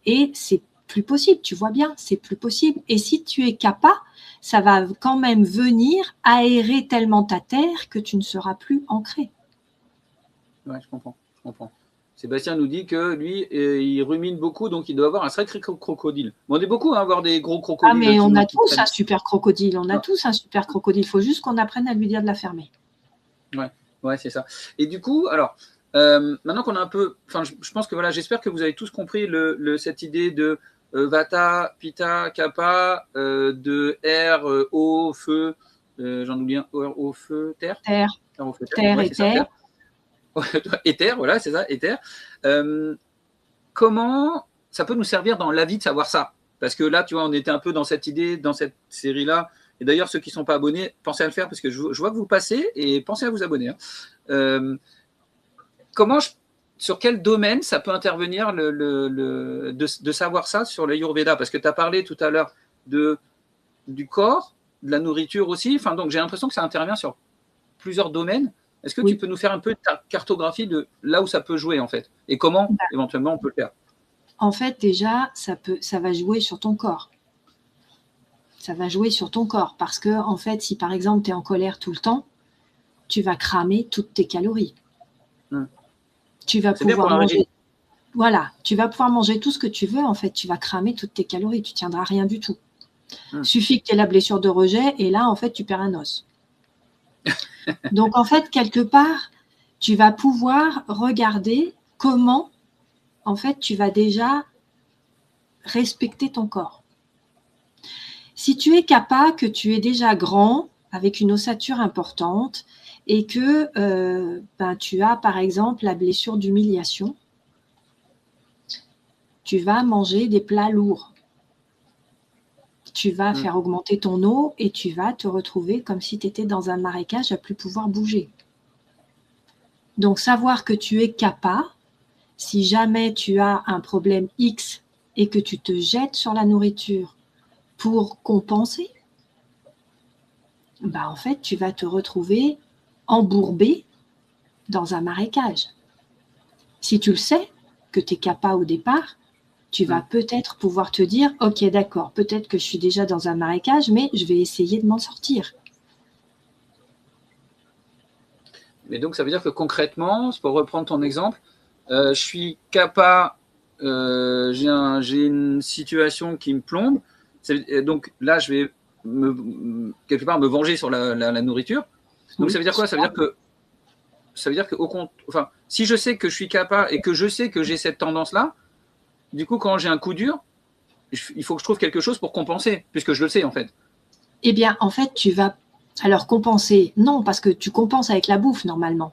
et c'est plus possible, tu vois bien, c'est plus possible. Et si tu es Kapha, ça va quand même venir aérer tellement ta terre que tu ne seras plus ancré. Ouais, je comprends. Sébastien nous dit que lui, il rumine beaucoup, donc il doit avoir un sacré crocodile. On est beaucoup à avoir des gros crocodiles. Mais on a tous un super crocodile, Il faut juste qu'on apprenne à lui dire de la fermer. Ouais, c'est ça. Et du coup, alors, maintenant qu'on a un peu… je pense que j'espère que vous avez tous compris cette idée de Vata, Pitta, Kapha, de air, eau, feu, j'en oublie un, eau, feu, terre. Terre et terre. Éther, voilà, c'est ça, éther. Comment ça peut nous servir dans la vie de savoir ça? Parce que là, tu vois, on était un peu dans cette idée, dans cette série-là. Et d'ailleurs, ceux qui ne sont pas abonnés, pensez à le faire parce que je vois que vous passez et pensez à vous abonner. sur quel domaine ça peut intervenir de savoir ça sur l'Ayurveda? Parce que tu as parlé tout à l'heure du corps, de la nourriture aussi. Enfin, donc j'ai l'impression que ça intervient sur plusieurs domaines. Est-ce que tu peux nous faire un peu de cartographie de là où ça peut jouer en fait et comment éventuellement on peut le faire? En fait, déjà, ça va jouer sur ton corps. Ça va jouer sur ton corps parce que, en fait, si par exemple tu es en colère tout le temps, tu vas cramer toutes tes calories. Tu vas pouvoir manger. Voilà, tu vas pouvoir manger tout ce que tu veux. En fait, tu vas cramer toutes tes calories. Tu tiendras rien du tout. Suffit que tu aies la blessure de rejet et là, en fait, tu perds un os. Donc, en fait, quelque part, tu vas pouvoir regarder comment, en fait, tu vas déjà respecter ton corps. Si tu es capable, que tu es déjà grand, avec une ossature importante, et que tu as, par exemple, la blessure d'humiliation, tu vas manger des plats lourds. Tu vas faire augmenter ton eau et tu vas te retrouver comme si tu étais dans un marécage à ne plus pouvoir bouger. Donc, savoir que tu es capable, si jamais tu as un problème X et que tu te jettes sur la nourriture pour compenser, en fait, tu vas te retrouver embourbé dans un marécage. Si tu le sais, que tu es capable au départ, tu vas peut-être pouvoir te dire « Ok, d'accord, peut-être que je suis déjà dans un marécage, mais je vais essayer de m'en sortir. » Mais donc, ça veut dire que concrètement, pour reprendre ton exemple, je suis capable, j'ai une situation qui me plombe, donc là, je vais quelque part me venger sur la nourriture. Donc, ça veut dire quoi? Ça veut dire que enfin, si je sais que je suis capable et que je sais que j'ai cette tendance-là, du coup, quand j'ai un coup dur, il faut que je trouve quelque chose pour compenser, puisque je le sais en fait. Eh bien, en fait, tu vas alors compenser. Non, parce que tu compenses avec la bouffe normalement.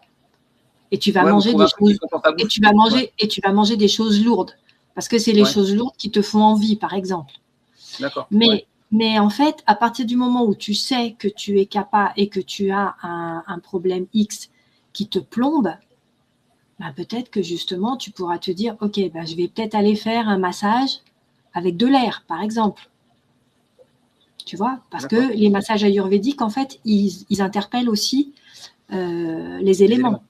Et tu vas manger des choses. Et tu vas manger des choses lourdes, parce que c'est les choses lourdes qui te font envie, par exemple. D'accord. Mais en fait, à partir du moment où tu sais que tu es capable et que tu as un problème X qui te plombe, peut-être que justement, tu pourras te dire, ok, je vais peut-être aller faire un massage avec de l'air, par exemple. Tu vois, parce que les massages ayurvédiques, en fait, ils interpellent aussi les éléments.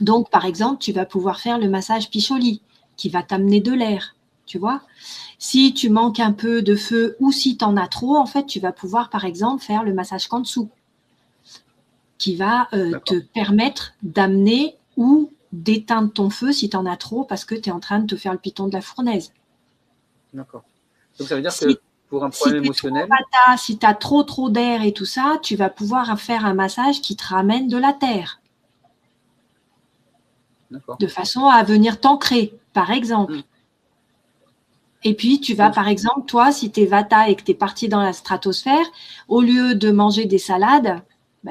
Donc, par exemple, tu vas pouvoir faire le massage Picholi, qui va t'amener de l'air, tu vois. Si tu manques un peu de feu ou si tu en as trop, en fait, tu vas pouvoir, par exemple, faire le massage Kansu, qui va te permettre d'amener ou d'éteindre ton feu si tu en as trop parce que tu es en train de te faire le piton de la fournaise. D'accord. Donc, ça veut dire que pour un problème émotionnel… Si tu as trop d'air et tout ça, tu vas pouvoir faire un massage qui te ramène de la terre. De façon à venir t'ancrer, par exemple. Et puis, tu vas, par exemple, toi, si tu es Vata et que tu es parti dans la stratosphère, au lieu de manger des salades,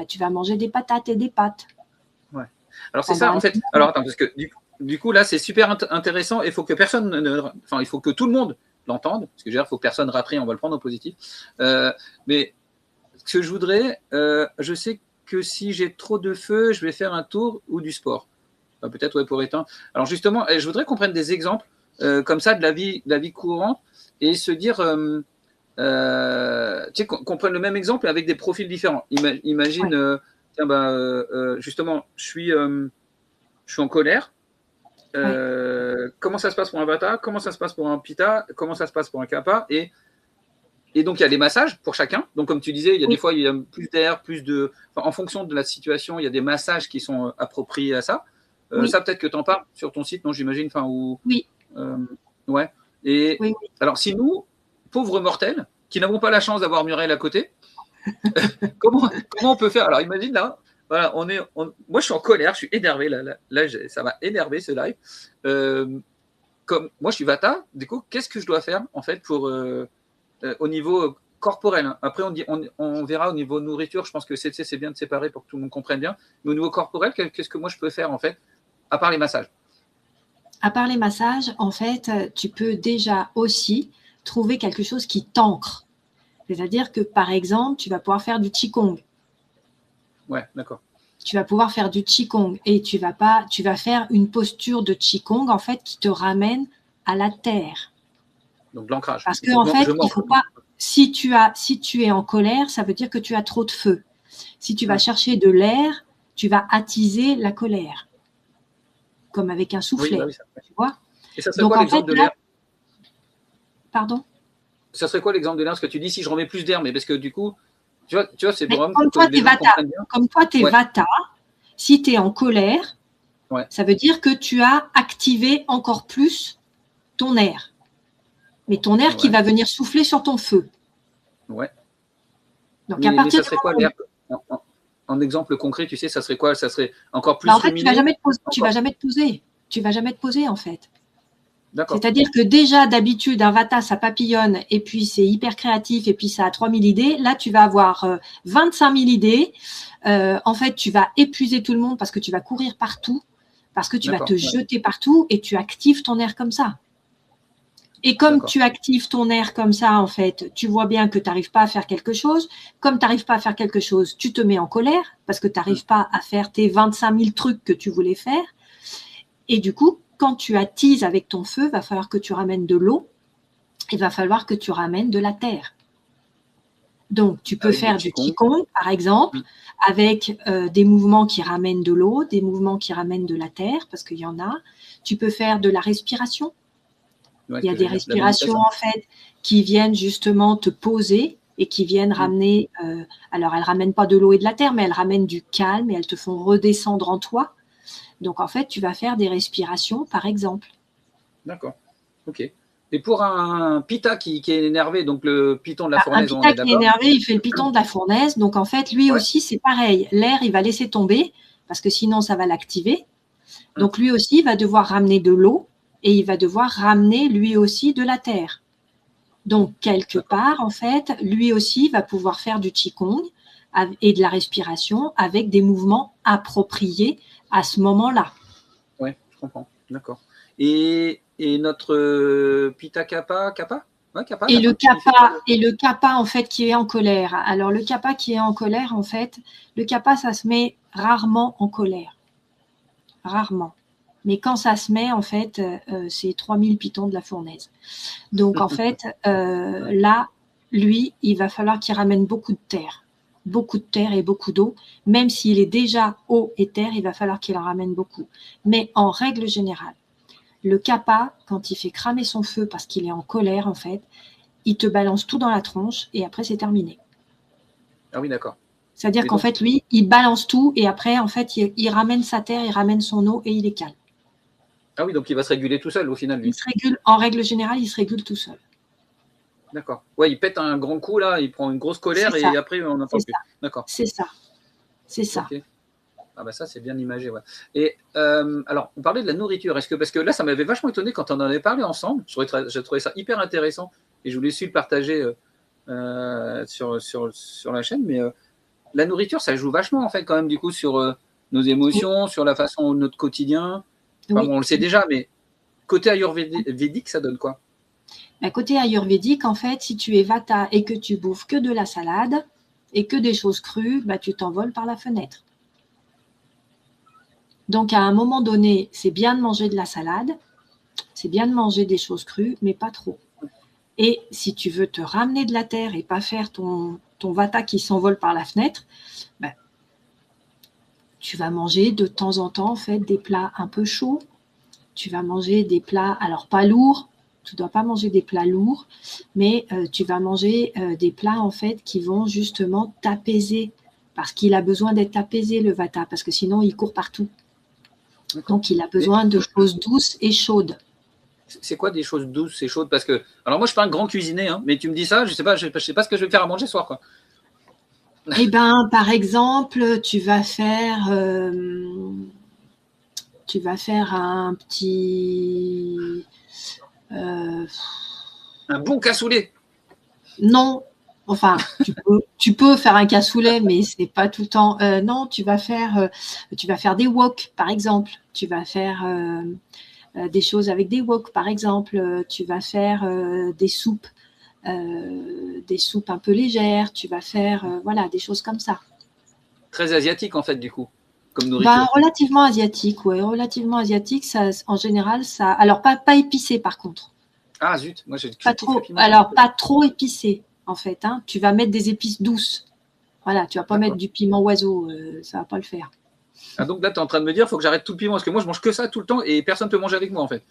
tu vas manger des patates et des pâtes. Ouais. Alors, c'est ça, en fait. Alors, attends, parce que du coup, là, c'est super intéressant. Il faut que il faut que tout le monde l'entende. Parce que il faut que personne rattrape, on va le prendre au positif. Mais ce que je voudrais, je sais que si j'ai trop de feu, je vais faire un tour ou du sport. Enfin, peut-être, pour éteindre. Alors, justement, je voudrais qu'on prenne des exemples comme ça de la vie courante et se dire, qu'on prenne le même exemple avec des profils différents. Imagine, justement, je suis en colère. Comment ça se passe pour un Vata? Comment ça se passe pour un Pitta? Comment ça se passe pour un Kapha? Et donc, il y a des massages pour chacun. Donc, comme tu disais, il y a des fois, il y a plus d'air, en fonction de la situation, il y a des massages qui sont appropriés à ça. Ça, peut-être que tu en parles sur ton site, non, j'imagine. Oui. Ouais. Et alors, si nous, pauvres mortels, qui n'avons pas la chance d'avoir Muriel à côté, comment on peut faire? Alors, imagine là, voilà, moi, je suis en colère, je suis énervé. Là, ça m'a énervé ce live. Comme moi, je suis Vata. Du coup, qu'est-ce que je dois faire en fait pour au niveau corporel, hein. Après, on verra au niveau nourriture. Je pense que c'est bien de séparer pour que tout le monde comprenne bien. Mais au niveau corporel, qu'est-ce que moi je peux faire en fait, à part les massages? À part les massages, en fait, tu peux déjà aussi trouver quelque chose qui t'ancre. C'est-à-dire que, par exemple, tu vas pouvoir faire du Qigong. Ouais, d'accord. tu vas pouvoir faire du Qigong et tu vas faire une posture de Qigong en fait qui te ramène à la terre. Donc l'ancrage. Parce que en fait, il faut pas. Si tu es en colère, ça veut dire que tu as trop de feu. Si tu vas chercher de l'air, tu vas attiser la colère, comme avec un soufflet. Oui, tu vois. Et ça serait quoi l'exemple de l'air? Pardon? Ça serait quoi l'exemple de l'air? Parce que tu dis si je remets plus d'air, mais parce que du coup, tu vois, c'est vraiment comme toi, tu es Vata. Comme toi, tu es Vata. Si tu es en colère, ça veut dire que tu as activé encore plus ton air. Mais ton air qui va venir souffler sur ton feu. Ouais. Donc, à partir ça serait quoi l'air en exemple concret, tu sais, ça serait quoi? Ça serait encore plus en fait, lumineux? tu vas jamais te poser. Tu vas jamais te poser, en fait. D'accord. C'est-à-dire que déjà, d'habitude, un Vata, ça papillonne et puis c'est hyper créatif et puis ça a 3000 idées. Là, tu vas avoir 25 000 idées. En fait, tu vas épuiser tout le monde parce que tu vas courir partout, parce que tu vas te jeter partout et tu actives ton air comme ça. Et comme tu actives ton air comme ça, en fait, tu vois bien que tu n'arrives pas à faire quelque chose. Comme tu n'arrives pas à faire quelque chose, tu te mets en colère parce que tu n'arrives pas à faire tes 25 000 trucs que tu voulais faire. Et du coup, quand tu attises avec ton feu, il va falloir que tu ramènes de l'eau. Il va falloir que tu ramènes de la terre. Donc, tu peux faire du Qigong, par exemple, avec des mouvements qui ramènent de l'eau, des mouvements qui ramènent de la terre, parce qu'il y en a. Tu peux faire de la respiration. Il y a des respirations, en fait, qui viennent justement te poser et qui viennent ramener… alors, elles ne ramènent pas de l'eau et de la terre, mais elles ramènent du calme et elles te font redescendre en toi. Donc, en fait, tu vas faire des respirations, par exemple. D'accord. OK. Et pour un Pitta qui est énervé, donc le python de la fournaise, un Pitta qui est énervé, il fait le python de la fournaise. Donc, en fait, lui aussi, c'est pareil. L'air, il va laisser tomber parce que sinon, ça va l'activer. Donc, lui aussi, il va devoir ramener de l'eau et il va devoir ramener, lui aussi, de la terre. Donc, quelque part, en fait, lui aussi va pouvoir faire du Qigong et de la respiration avec des mouvements appropriés à ce moment-là. Oui, je comprends. D'accord. Et notre Pitta Kappa et le kappa, en fait, qui est en colère. Alors, le kappa qui est en colère, en fait, le kappa, ça se met rarement en colère. Rarement. Mais quand ça se met, en fait, c'est 3000 pitons de la fournaise. Donc, en fait, là, lui, il va falloir qu'il ramène beaucoup de terre. Beaucoup de terre et beaucoup d'eau. Même s'il est déjà eau et terre, il va falloir qu'il en ramène beaucoup. Mais en règle générale, le kappa, quand il fait cramer son feu parce qu'il est en colère, en fait, il te balance tout dans la tronche et après, c'est terminé. Ah oui, d'accord. C'est-à-dire qu'en fait, lui, il balance tout et après, en fait, il ramène sa terre, il ramène son eau et il est calme. Ah oui, donc il va se réguler tout seul au final, lui. Il se régule, en règle générale, il se régule tout seul. D'accord. Ouais, il pète un grand coup là, il prend une grosse colère et après on n'en parle plus. D'accord. C'est ça. C'est ça. Okay. Ah bah ça c'est bien imagé, ouais. Et alors on parlait de la nourriture. Parce que là ça m'avait vachement étonné quand on en avait parlé ensemble. J'ai trouvé ça hyper intéressant et je voulais aussi le partager sur la chaîne. Mais la nourriture, ça joue vachement en fait quand même du coup sur nos émotions, sur la façon de notre quotidien. Enfin, bon, on le sait déjà, mais côté ayurvédique, ça donne quoi? Côté ayurvédique, en fait, si tu es Vata et que tu bouffes que de la salade et que des choses crues, tu t'envoles par la fenêtre. Donc, à un moment donné, c'est bien de manger de la salade, c'est bien de manger des choses crues, mais pas trop. Et si tu veux te ramener de la terre et pas faire ton Vata qui s'envole par la fenêtre, tu vas manger de temps en temps, en fait, des plats un peu chauds. Tu vas manger des plats, alors pas lourds, tu ne dois pas manger des plats lourds, mais tu vas manger des plats, en fait, qui vont justement t'apaiser. Parce qu'il a besoin d'être apaisé, le Vata, parce que sinon, il court partout. Donc, il a besoin de choses douces et chaudes. C'est quoi des choses douces et chaudes? Parce que, alors moi, je ne suis pas un grand cuisinier, hein, mais tu me dis ça, je ne sais pas ce que je vais faire à manger ce soir, quoi. Eh bien, par exemple, tu vas faire un petit… un bon cassoulet. Non, enfin, tu peux faire un cassoulet, mais c'est pas tout le temps. Non, tu vas faire des wok, par exemple. Tu vas faire des choses avec des wok, par exemple. Tu vas faire des soupes un peu légères. Tu vas faire voilà, des choses comme ça. Très asiatique, en fait, du coup. comme nourriture? Relativement asiatique, ouais, relativement asiatique. Ça, en général, ça. Alors, pas épicé par contre. Ah zut, moi j'ai Pas tout fait trop. piment. Alors, pas trop épicé, en fait. Hein. Tu vas mettre des épices douces. Voilà, tu vas pas mettre du piment oiseau, ça va pas le faire. Ah, donc là, tu es en train de me dire, il faut que j'arrête tout le piment, parce que moi, je mange que ça tout le temps et personne ne peut manger avec moi, en fait.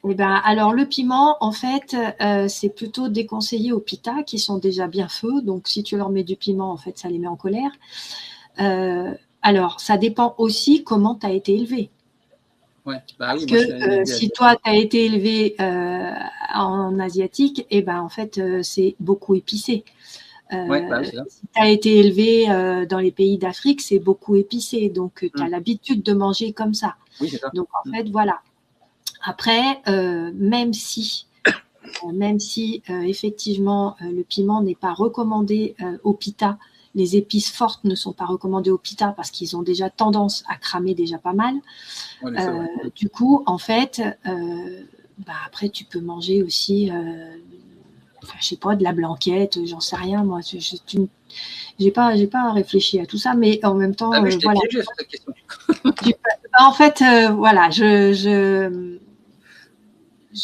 Alors, le piment, en fait, c'est plutôt déconseillé aux pitas qui sont déjà bien feux. Donc, si tu leur mets du piment, en fait, ça les met en colère. Alors, ça dépend aussi comment tu as été élevé. Ouais. Parce que si toi, tu as été élevé en asiatique, et en fait, c'est beaucoup épicé. Si tu as été élevé dans les pays d'Afrique, c'est beaucoup épicé. Donc, tu as l'habitude de manger comme ça. Oui, c'est ça. Donc, en fait, voilà. Après, même si effectivement le piment n'est pas recommandé au pita, les épices fortes ne sont pas recommandées au pita parce qu'ils ont déjà tendance à cramer déjà pas mal. Ouais, du coup, en fait, après tu peux manger aussi, je sais pas, de la blanquette, j'en sais rien, moi. J'ai pas réfléchi à tout ça, mais en même temps, mais je t'ai voilà. piégé sur cette question. En fait, voilà,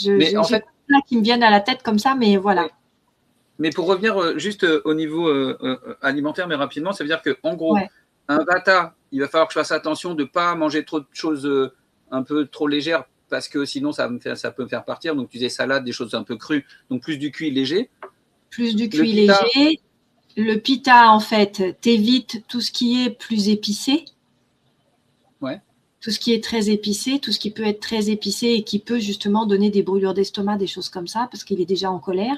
mais en fait, là qui me viennent à la tête comme ça, mais voilà. Oui. Mais pour revenir juste au niveau alimentaire, mais rapidement, ça veut dire qu'en gros, un vata, il va falloir que je fasse attention de ne pas manger trop de choses un peu trop légères, parce que sinon ça peut me faire partir. Donc tu disais salade, des choses un peu crues, donc plus du cuit léger. Plus du cuit léger. Le pita, en fait, t'évites tout ce qui est plus épicé. Ouais. Tout ce qui est très épicé, tout ce qui peut être très épicé et qui peut justement donner des brûlures d'estomac, des choses comme ça, parce qu'il est déjà en colère,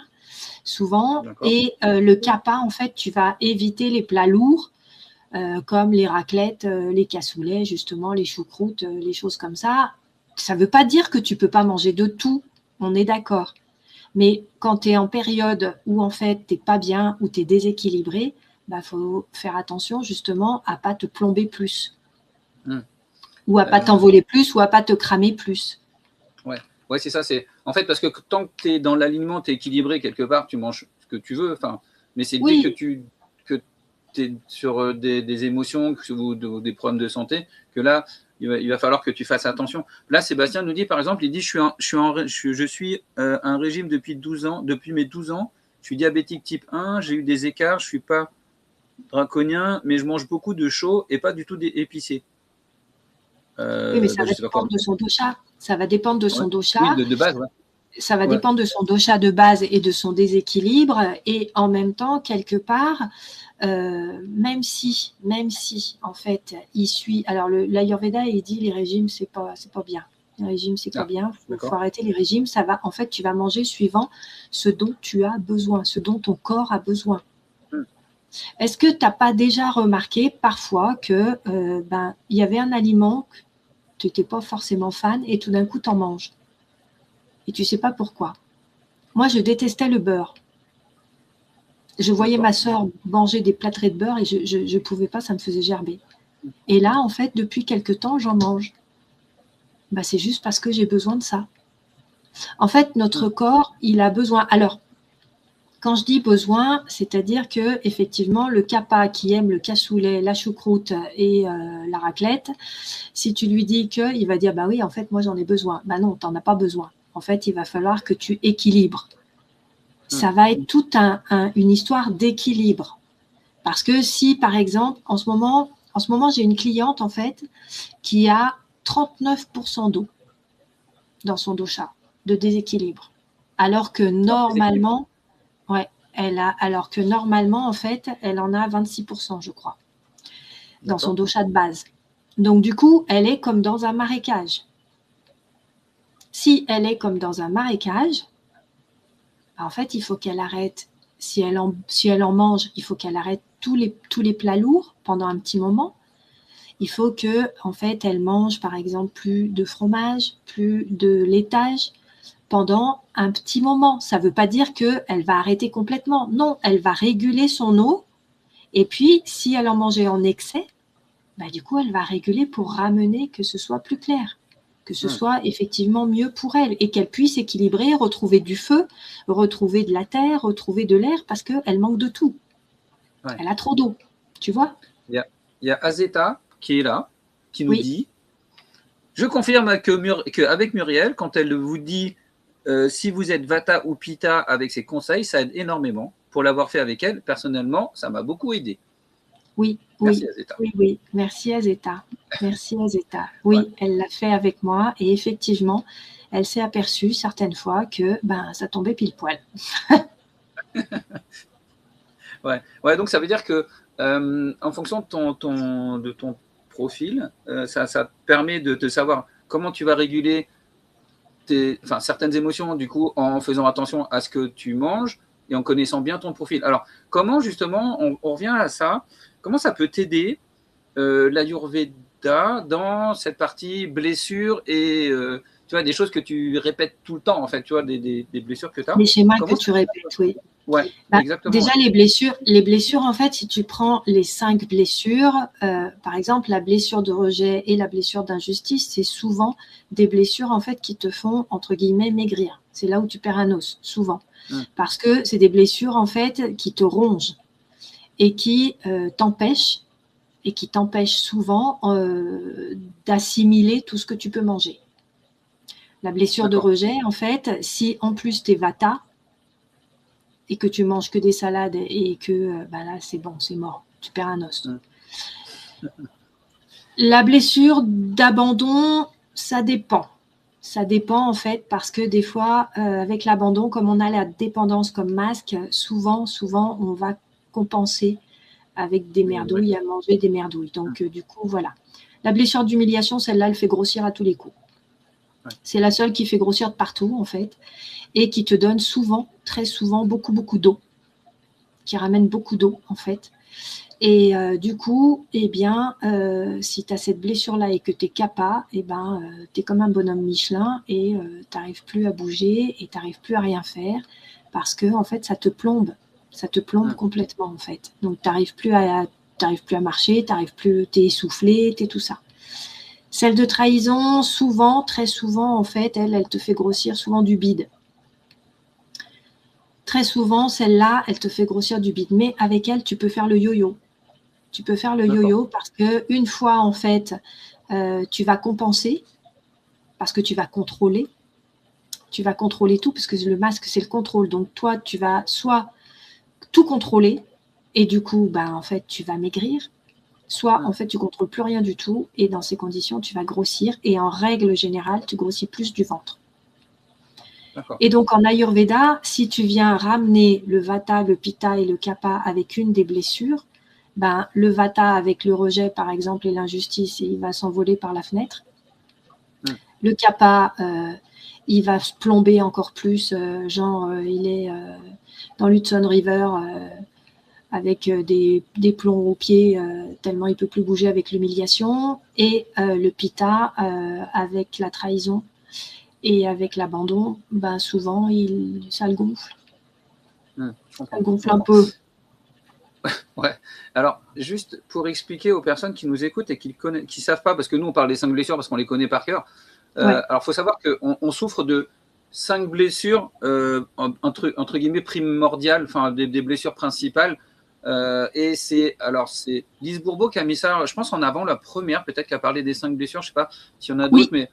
souvent. Et le kappa, en fait, tu vas éviter les plats lourds, comme les raclettes, les cassoulets, justement, les choucroutes, les choses comme ça. Ça ne veut pas dire que tu ne peux pas manger de tout, on est d'accord. Mais quand tu es en période où, en fait, tu n'es pas bien, où tu es déséquilibré, faut faire attention, justement, à ne pas te plomber plus. Ou à pas t'envoler plus, ou à pas te cramer plus. Ouais, c'est ça. En fait, parce que tant que tu es dans l'alignement, tu es équilibré quelque part, tu manges ce que tu veux. Mais c'est dès que tu es sur des émotions ou des problèmes de santé que là, il va falloir que tu fasses attention. Là, Sébastien nous dit, par exemple, il dit, je suis un régime depuis 12 ans, depuis mes 12 ans, je suis diabétique type 1, j'ai eu des écarts, je ne suis pas draconien, mais je mange beaucoup de chaud et pas du tout épicé. Oui, mais ça va dépendre de son dosha. Ça va dépendre de son dosha. Oui, de base, Ça va dépendre de son dosha de base et de son déséquilibre. Et en même temps, quelque part, même si, en fait, il suit. Alors, l'Ayurveda, il dit les régimes, c'est pas bien. Les régimes, c'est pas bien. Il faut arrêter les régimes. Ça va, en fait, tu vas manger suivant ce dont tu as besoin, ce dont ton corps a besoin. Est-ce que tu n'as pas déjà remarqué parfois que il y avait un aliment que tu n'étais pas forcément fan et tout d'un coup, tu en manges et tu ne sais pas pourquoi? Moi, je détestais le beurre. Je voyais ma soeur manger des plâtrés de beurre et je ne pouvais pas, ça me faisait gerber. Et là, en fait, depuis quelque temps, j'en mange. C'est juste parce que j'ai besoin de ça. En fait, notre corps, il a besoin. Alors, quand je dis besoin, c'est-à-dire que effectivement, le kappa qui aime le cassoulet, la choucroute et la raclette, si tu lui dis que, il va dire oui, en fait, moi j'en ai besoin. Non, tu n'en as pas besoin. En fait, il va falloir que tu équilibres. Ça va être toute une histoire d'équilibre. Parce que si, par exemple, en ce moment, j'ai une cliente en fait qui a 39% d'eau dans son dosha de déséquilibre, alors que normalement. Alors que normalement, en fait, elle en a 26%, je crois, dans son dosha de base. Donc, du coup, elle est comme dans un marécage. Si elle est comme dans un marécage, en fait, il faut qu'elle arrête. Si elle en mange, il faut qu'elle arrête tous les plats lourds pendant un petit moment. Il faut que, en fait, elle mange, par exemple, plus de fromage, plus de laitage, pendant un petit moment. Ça ne veut pas dire qu'elle va arrêter complètement. Non, elle va réguler son eau. Et puis, si elle en mangeait en excès, du coup, elle va réguler pour ramener que ce soit plus clair, que ce soit effectivement mieux pour elle et qu'elle puisse équilibrer, retrouver du feu, retrouver de la terre, retrouver de l'air parce qu'elle manque de tout. Elle a trop d'eau, tu vois. Il y a Azeta qui est là, qui nous Oui. dit, je confirme qu'avec Muriel, quand elle vous dit si vous êtes Vata ou Pitta avec ses conseils, ça aide énormément. Pour l'avoir fait avec elle, personnellement, ça m'a beaucoup aidé. Oui, Merci oui, Azeta. oui, oui. Merci Azeta. Merci Azeta. Oui, Ouais. elle l'a fait avec moi et effectivement, elle s'est aperçue certaines fois que ça tombait pile poil. Ouais. Ouais, donc ça veut dire que en fonction de ton profil, ça te permet de savoir comment tu vas réguler certaines émotions, du coup, en faisant attention à ce que tu manges et en connaissant bien ton profil. Alors, comment justement, on revient à ça, comment ça peut t'aider l'Ayurveda dans cette partie blessure et tu vois, des choses que tu répètes tout le temps, en fait, tu vois, des blessures que tu as. Les schémas que Comment ça tu répètes, oui. Ouais, exactement. Déjà, Ouais. les blessures, en fait, si tu prends les 5 blessures, par exemple, la blessure de rejet et la blessure d'injustice, c'est souvent des blessures, en fait, qui te font, entre guillemets, maigrir. C'est là où tu perds un os, souvent. Parce que c'est des blessures, en fait, qui te rongent et qui t'empêchent souvent d'assimiler tout ce que tu peux manger. La blessure de rejet, en fait, si en plus tu es Vata, et que tu manges que des salades et que là, c'est bon, c'est mort. Tu perds un os. La blessure d'abandon, ça dépend. Ça dépend en fait parce que des fois, avec l'abandon, comme on a la dépendance comme masque, souvent, on va compenser avec des merdouilles, à manger des merdouilles. Donc, du coup, voilà. La blessure d'humiliation, celle-là, elle fait grossir à tous les coups. Ouais. C'est la seule qui fait grossir de partout, en fait, et qui te donne souvent, très souvent, beaucoup, beaucoup d'eau, qui ramène beaucoup d'eau, en fait. Et du coup, si tu as cette blessure-là et que tu es kappa, tu es comme un bonhomme Michelin et tu n'arrives plus à bouger et tu n'arrives plus à rien faire parce que, en fait, ça te plombe. Ça te plombe complètement, en fait. Donc, tu n'arrives plus à marcher, tu es essoufflé, tu es tout ça. Celle de trahison, souvent, très souvent, en fait, elle te fait grossir souvent du bide. Très souvent, celle-là, elle te fait grossir du bide. Mais avec elle, tu peux faire le yo-yo. Tu peux faire le yo-yo parce qu'une fois, en fait, tu vas compenser parce que tu vas contrôler. Tu vas contrôler tout parce que le masque, c'est le contrôle. Donc, toi, tu vas soit tout contrôler et du coup, en fait, tu vas maigrir. Soit, en fait, tu ne contrôles plus rien du tout et dans ces conditions, tu vas grossir. Et en règle générale, tu grossis plus du ventre. Et donc, en Ayurveda, si tu viens ramener le Vata, le Pitta et le Kapha avec une des blessures, le Vata avec le rejet, par exemple, et l'injustice, il va s'envoler par la fenêtre. Le Kapha, il va se plomber encore plus, il est dans l'Hudson River avec des plombs aux pieds, tellement il ne peut plus bouger avec l'humiliation. Et le Pitta avec la trahison et avec l'abandon, souvent, ça le gonfle. Ça le gonfle un peu. Ouais. Alors, juste pour expliquer aux personnes qui nous écoutent et qui ne savent pas, parce que nous, on parle des 5 blessures parce qu'on les connaît par cœur. Alors, il faut savoir qu'on souffre de 5 blessures, entre guillemets, primordiales, enfin, des blessures principales. Et c'est Lise Bourbeau qui a mis ça, je pense, en avant, la première, peut-être, qui a parlé des 5 blessures. Je ne sais pas s'il y en a d'autres, mais.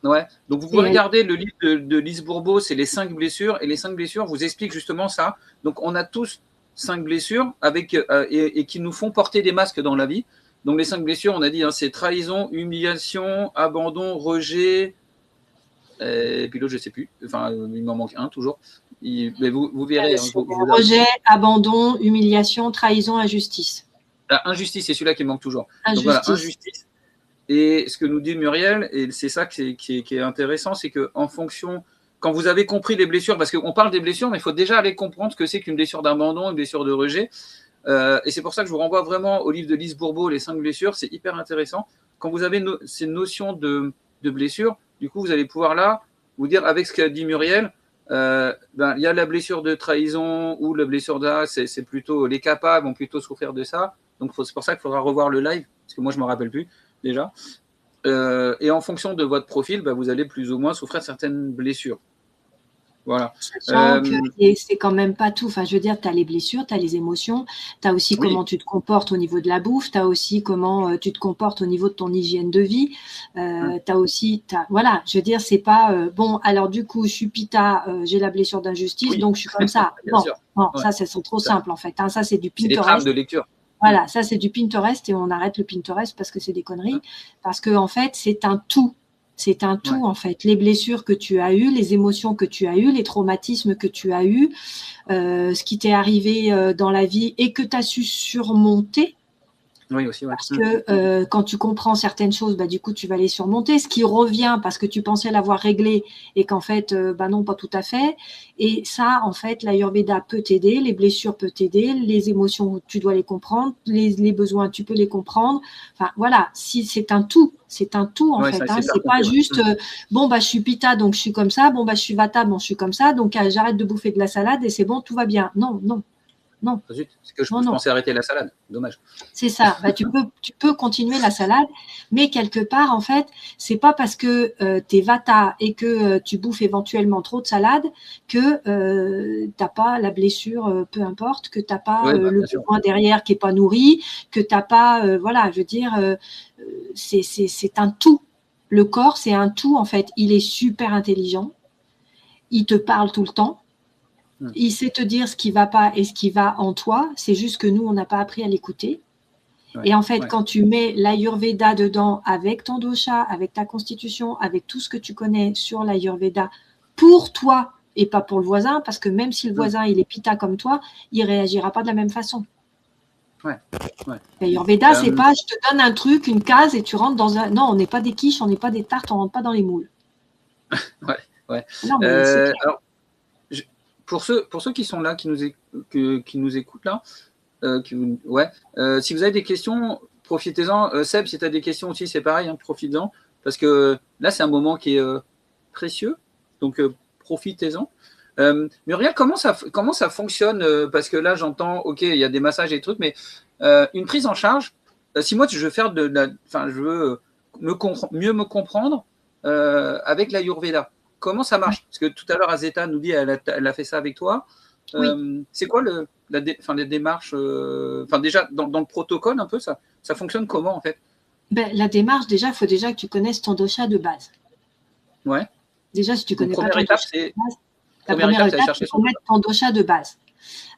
Ouais. Donc, vous pouvez regarder le livre de Lise Bourbeau, c'est les 5 blessures. Et les 5 blessures vous expliquent justement ça. Donc, on a tous 5 blessures et qui nous font porter des masques dans la vie. Donc, les 5 blessures, on a dit, c'est trahison, humiliation, abandon, rejet. Et puis l'autre, je ne sais plus. Enfin, il m'en manque un toujours. Mais vous verrez. Rejet, abandon, humiliation, trahison, injustice. Injustice, c'est celui-là qui me manque toujours. Donc, voilà, injustice. Et ce que nous dit Muriel, et c'est ça qui est intéressant, c'est qu'en fonction, quand vous avez compris les blessures, parce qu'on parle des blessures, mais il faut déjà aller comprendre ce que c'est qu'une blessure d'abandon, une blessure de rejet. Et c'est pour ça que je vous renvoie vraiment au livre de Lise Bourbeau, Les 5 blessures, c'est hyper intéressant. Quand vous avez ces notions de blessure, du coup, vous allez pouvoir là vous dire, avec ce qu'a dit Muriel, il y a la blessure de trahison ou la blessure d'âge, c'est plutôt les capables vont plutôt souffrir de ça. Donc, c'est pour ça qu'il faudra revoir le live, parce que moi, je ne me rappelle plus déjà. Et en fonction de votre profil, vous allez plus ou moins souffrir de certaines blessures. Voilà. Sachant que c'est quand même pas tout. Enfin, je veux dire, tu as les blessures, tu as les émotions, tu as aussi comment tu te comportes au niveau de la bouffe, tu as aussi comment tu te comportes au niveau de ton hygiène de vie. Tu as aussi, voilà, je veux dire, c'est pas bon, alors du coup, je suis pita, j'ai la blessure d'injustice, donc je suis comme ça. Non, ça, c'est trop simple en fait. Hein. Ça, c'est du Pinterest. C'est des trames de lecture. Voilà, ça, c'est du Pinterest et on arrête le Pinterest parce que c'est des conneries. Parce que, en fait, c'est un tout. C'est un tout, en fait. Les blessures que tu as eues, les émotions que tu as eues, les traumatismes que tu as eus, ce qui t'est arrivé dans la vie et que tu as su surmonter. Oui, aussi, parce que quand tu comprends certaines choses, du coup, tu vas les surmonter. Ce qui revient parce que tu pensais l'avoir réglé et qu'en fait, non, pas tout à fait. Et ça, en fait, l'Ayurveda peut t'aider, les blessures peuvent t'aider, les émotions, tu dois les comprendre, les besoins, tu peux les comprendre. Enfin, voilà, si c'est un tout. C'est un tout, en fait. Hein. C'est pas juste, je suis pita, donc je suis comme ça. Je suis vata, bon, je suis comme ça. Donc, j'arrête de bouffer de la salade et c'est bon, tout va bien. Non, non. Non. C'est que je pensais arrêter la salade. Dommage. C'est ça. Tu peux continuer la salade, mais quelque part, en fait, c'est pas parce que tu es vata et que tu bouffes éventuellement trop de salade que t'as pas la blessure, peu importe, que t'as pas le besoin derrière qui est pas nourri, que t'as pas, voilà, je veux dire, c'est un tout. Le corps, c'est un tout, en fait. Il est super intelligent. Il te parle tout le temps. Il sait te dire ce qui va pas et ce qui va en toi. C'est juste que nous, on n'a pas appris à l'écouter. Et en fait, quand tu mets l'Ayurveda dedans avec ton dosha, avec ta constitution, avec tout ce que tu connais sur l'Ayurveda, pour toi et pas pour le voisin, parce que même si le voisin, il est pita comme toi, il réagira pas de la même façon. L'Ayurveda, c'est pas je te donne un truc, une case et tu rentres dans un... Non, on n'est pas des quiches, on n'est pas des tartes, on rentre pas dans les moules. Non, mais c'est clair. Alors, pour ceux qui sont là, qui nous écoutent là, si vous avez des questions, profitez-en. Seb, si tu as des questions aussi, c'est pareil, hein, profitez-en. Parce que là, c'est un moment qui est précieux. Donc, profitez-en. Muriel, comment ça fonctionne parce que là, j'entends, OK, il y a des massages et des trucs, mais une prise en charge, si moi, je veux faire je veux mieux me comprendre avec l'Ayurveda, comment ça marche? Parce que tout à l'heure, Azeta nous dit elle a fait ça avec toi. C'est quoi les démarches déjà, dans le protocole, un peu, ça fonctionne comment, en fait? La démarche, déjà, il faut déjà que tu connaisses ton dosha de base. Ouais. Déjà, si tu connais pas ton dosha de base, la première étape, c'est de mettre ton dosha de base.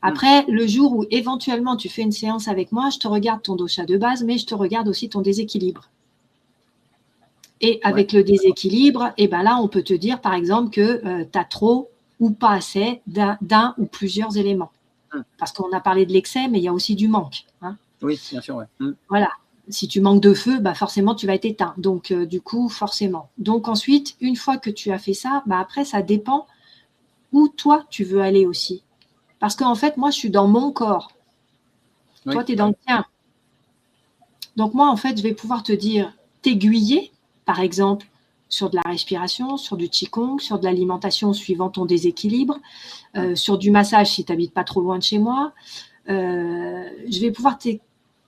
Après, le jour où éventuellement tu fais une séance avec moi, je te regarde ton dosha de base, mais je te regarde aussi ton déséquilibre. Et avec le déséquilibre, là, on peut te dire, par exemple, que tu as trop ou pas assez d'un ou plusieurs éléments. Parce qu'on a parlé de l'excès, mais il y a aussi du manque. Hein. Oui, bien sûr, ouais. Voilà. Si tu manques de feu, forcément, tu vas être éteint. Donc, du coup, forcément. Donc, ensuite, une fois que tu as fait ça, après, ça dépend où toi, tu veux aller aussi. Parce qu'en fait, moi, je suis dans mon corps. Toi, tu es dans le tien. Donc, moi, en fait, je vais pouvoir te dire, t'aiguiller, par exemple, sur de la respiration, sur du qigong, sur de l'alimentation suivant ton déséquilibre, sur du massage si tu n'habites pas trop loin de chez moi. Je vais pouvoir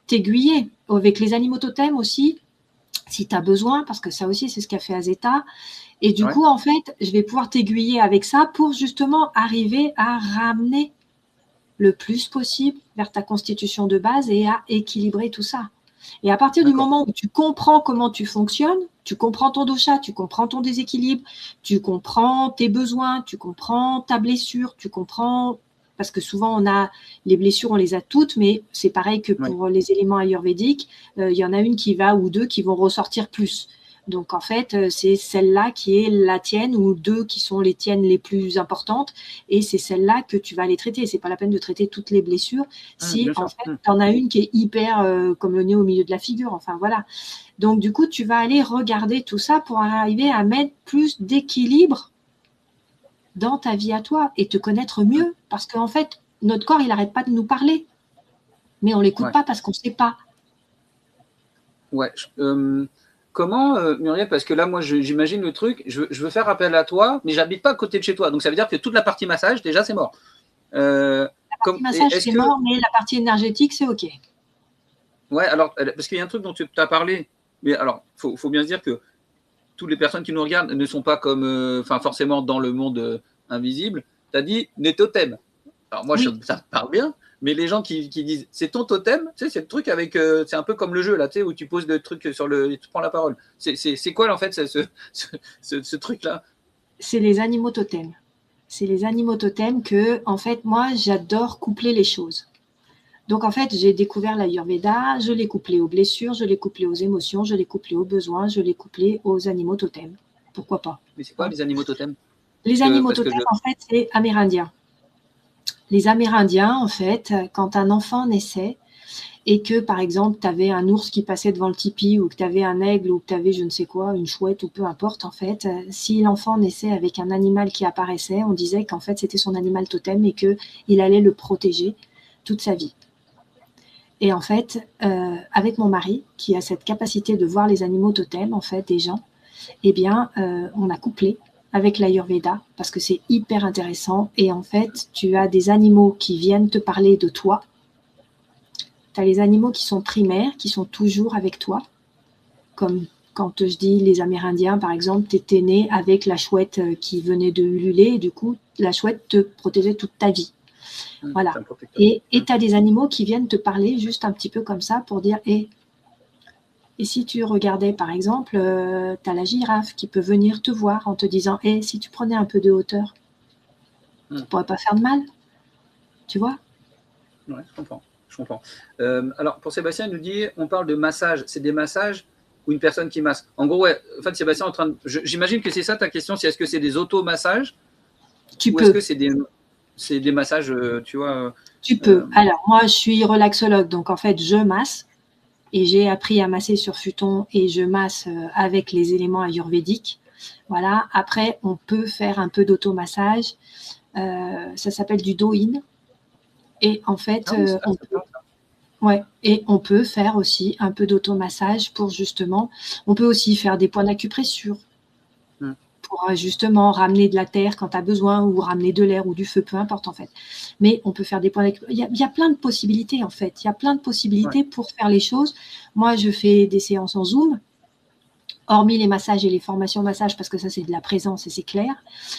t'aiguiller avec les animaux totems aussi, si tu as besoin, parce que ça aussi, c'est ce qu'a fait Azeta. Et du coup, en fait, je vais pouvoir t'aiguiller avec ça pour justement arriver à ramener le plus possible vers ta constitution de base et à équilibrer tout ça. Et à partir du moment où tu comprends comment tu fonctionnes, tu comprends ton dosha, tu comprends ton déséquilibre, tu comprends tes besoins, tu comprends ta blessure, tu comprends... Parce que souvent, les blessures, on les a toutes, mais c'est pareil que pour les éléments ayurvédiques, il y en a une ou deux qui vont ressortir plus. Donc, en fait, c'est celle-là qui est la tienne ou deux qui sont les tiennes les plus importantes et c'est celle-là que tu vas aller traiter. C'est pas la peine de traiter toutes les blessures si, en fait, tu en as une qui est hyper comme le nez au milieu de la figure. Enfin, voilà. Donc, du coup, tu vas aller regarder tout ça pour arriver à mettre plus d'équilibre dans ta vie à toi et te connaître mieux. Parce qu'en fait, notre corps, il n'arrête pas de nous parler. Mais on ne l'écoute pas parce qu'on ne sait pas. Ouais. Comment, Muriel, parce que là, moi, j'imagine le truc, je veux faire appel à toi, mais j'habite pas à côté de chez toi. Donc, ça veut dire que toute la partie massage, déjà, c'est mort. La partie massage, c'est mort, mais la partie énergétique, c'est OK. Ouais, alors, parce qu'il y a un truc dont tu as parlé, mais alors, faut bien se dire que toutes les personnes qui nous regardent ne sont pas comme, forcément dans le monde invisible, tu as dit les totems. Alors moi, Oui. ça me parle bien, mais les gens qui disent c'est ton totem, tu sais, c'est le truc avec, c'est un peu comme le jeu là, tu sais, où tu poses le truc sur le, tu prends la parole. C'est quoi en fait ce truc-là? C'est les animaux totems. C'est les animaux totems que, en fait, moi, j'adore coupler les choses. Donc, en fait, j'ai découvert l'Ayurveda, je l'ai couplé aux blessures, je l'ai couplé aux émotions, je l'ai couplé aux besoins, je l'ai couplé aux animaux totems. Pourquoi pas, Mais c'est quoi hein? les animaux totems? Les animaux Parce que totems, en fait, c'est amérindien. Les Amérindiens, en fait, quand un enfant naissait et que, par exemple, tu avais un ours qui passait devant le tipi ou que tu avais un aigle ou que tu avais je ne sais quoi, une chouette ou peu importe, en fait, si l'enfant naissait avec un animal qui apparaissait, on disait qu'en fait, c'était son animal totem et qu'il allait le protéger toute sa vie. Et en fait, avec mon mari, qui a cette capacité de voir les animaux totems, en fait, des gens, eh bien, on a couplé avec l'Ayurveda parce que c'est hyper intéressant. Et en fait, tu as des animaux qui viennent te parler de toi. Tu as les animaux qui sont primaires, qui sont toujours avec toi. Comme quand je dis les Amérindiens, par exemple, tu étais né avec la chouette qui venait de ululer et du coup, la chouette te protégeait toute ta vie. Voilà. Et tu as des animaux qui viennent te parler juste un petit peu comme ça pour dire et si tu regardais, par exemple, tu as la girafe qui peut venir te voir en te disant si tu prenais un peu de hauteur, ça ne pourrait pas faire de mal. Tu vois? Ouais, je comprends. Alors, pour Sébastien, il nous dit on parle de massage. C'est des massages ou une personne qui masse? En gros, ouais, en fait, Sébastien, j'imagine que c'est ça ta question, c'est est-ce que c'est des automassages ou est-ce que c'est des massages, tu vois? Tu peux. Alors, moi, je suis relaxologue, donc en fait, je masse et j'ai appris à masser sur futon et je masse avec les éléments ayurvédiques. Voilà. Après, on peut faire un peu d'automassage. Ça s'appelle du do-in. Et en fait, on peut faire aussi un peu d'automassage pour justement, on peut aussi faire des points d'acupressure pour justement ramener de la terre quand tu as besoin ou ramener de l'air ou du feu, peu importe en fait. Mais on peut faire des points d'acupressure. Il y a plein de possibilités en fait. Il y a plein de possibilités pour faire les choses. Moi, je fais des séances en Zoom, hormis les massages et les formations massage parce que ça, c'est de la présence et c'est clair.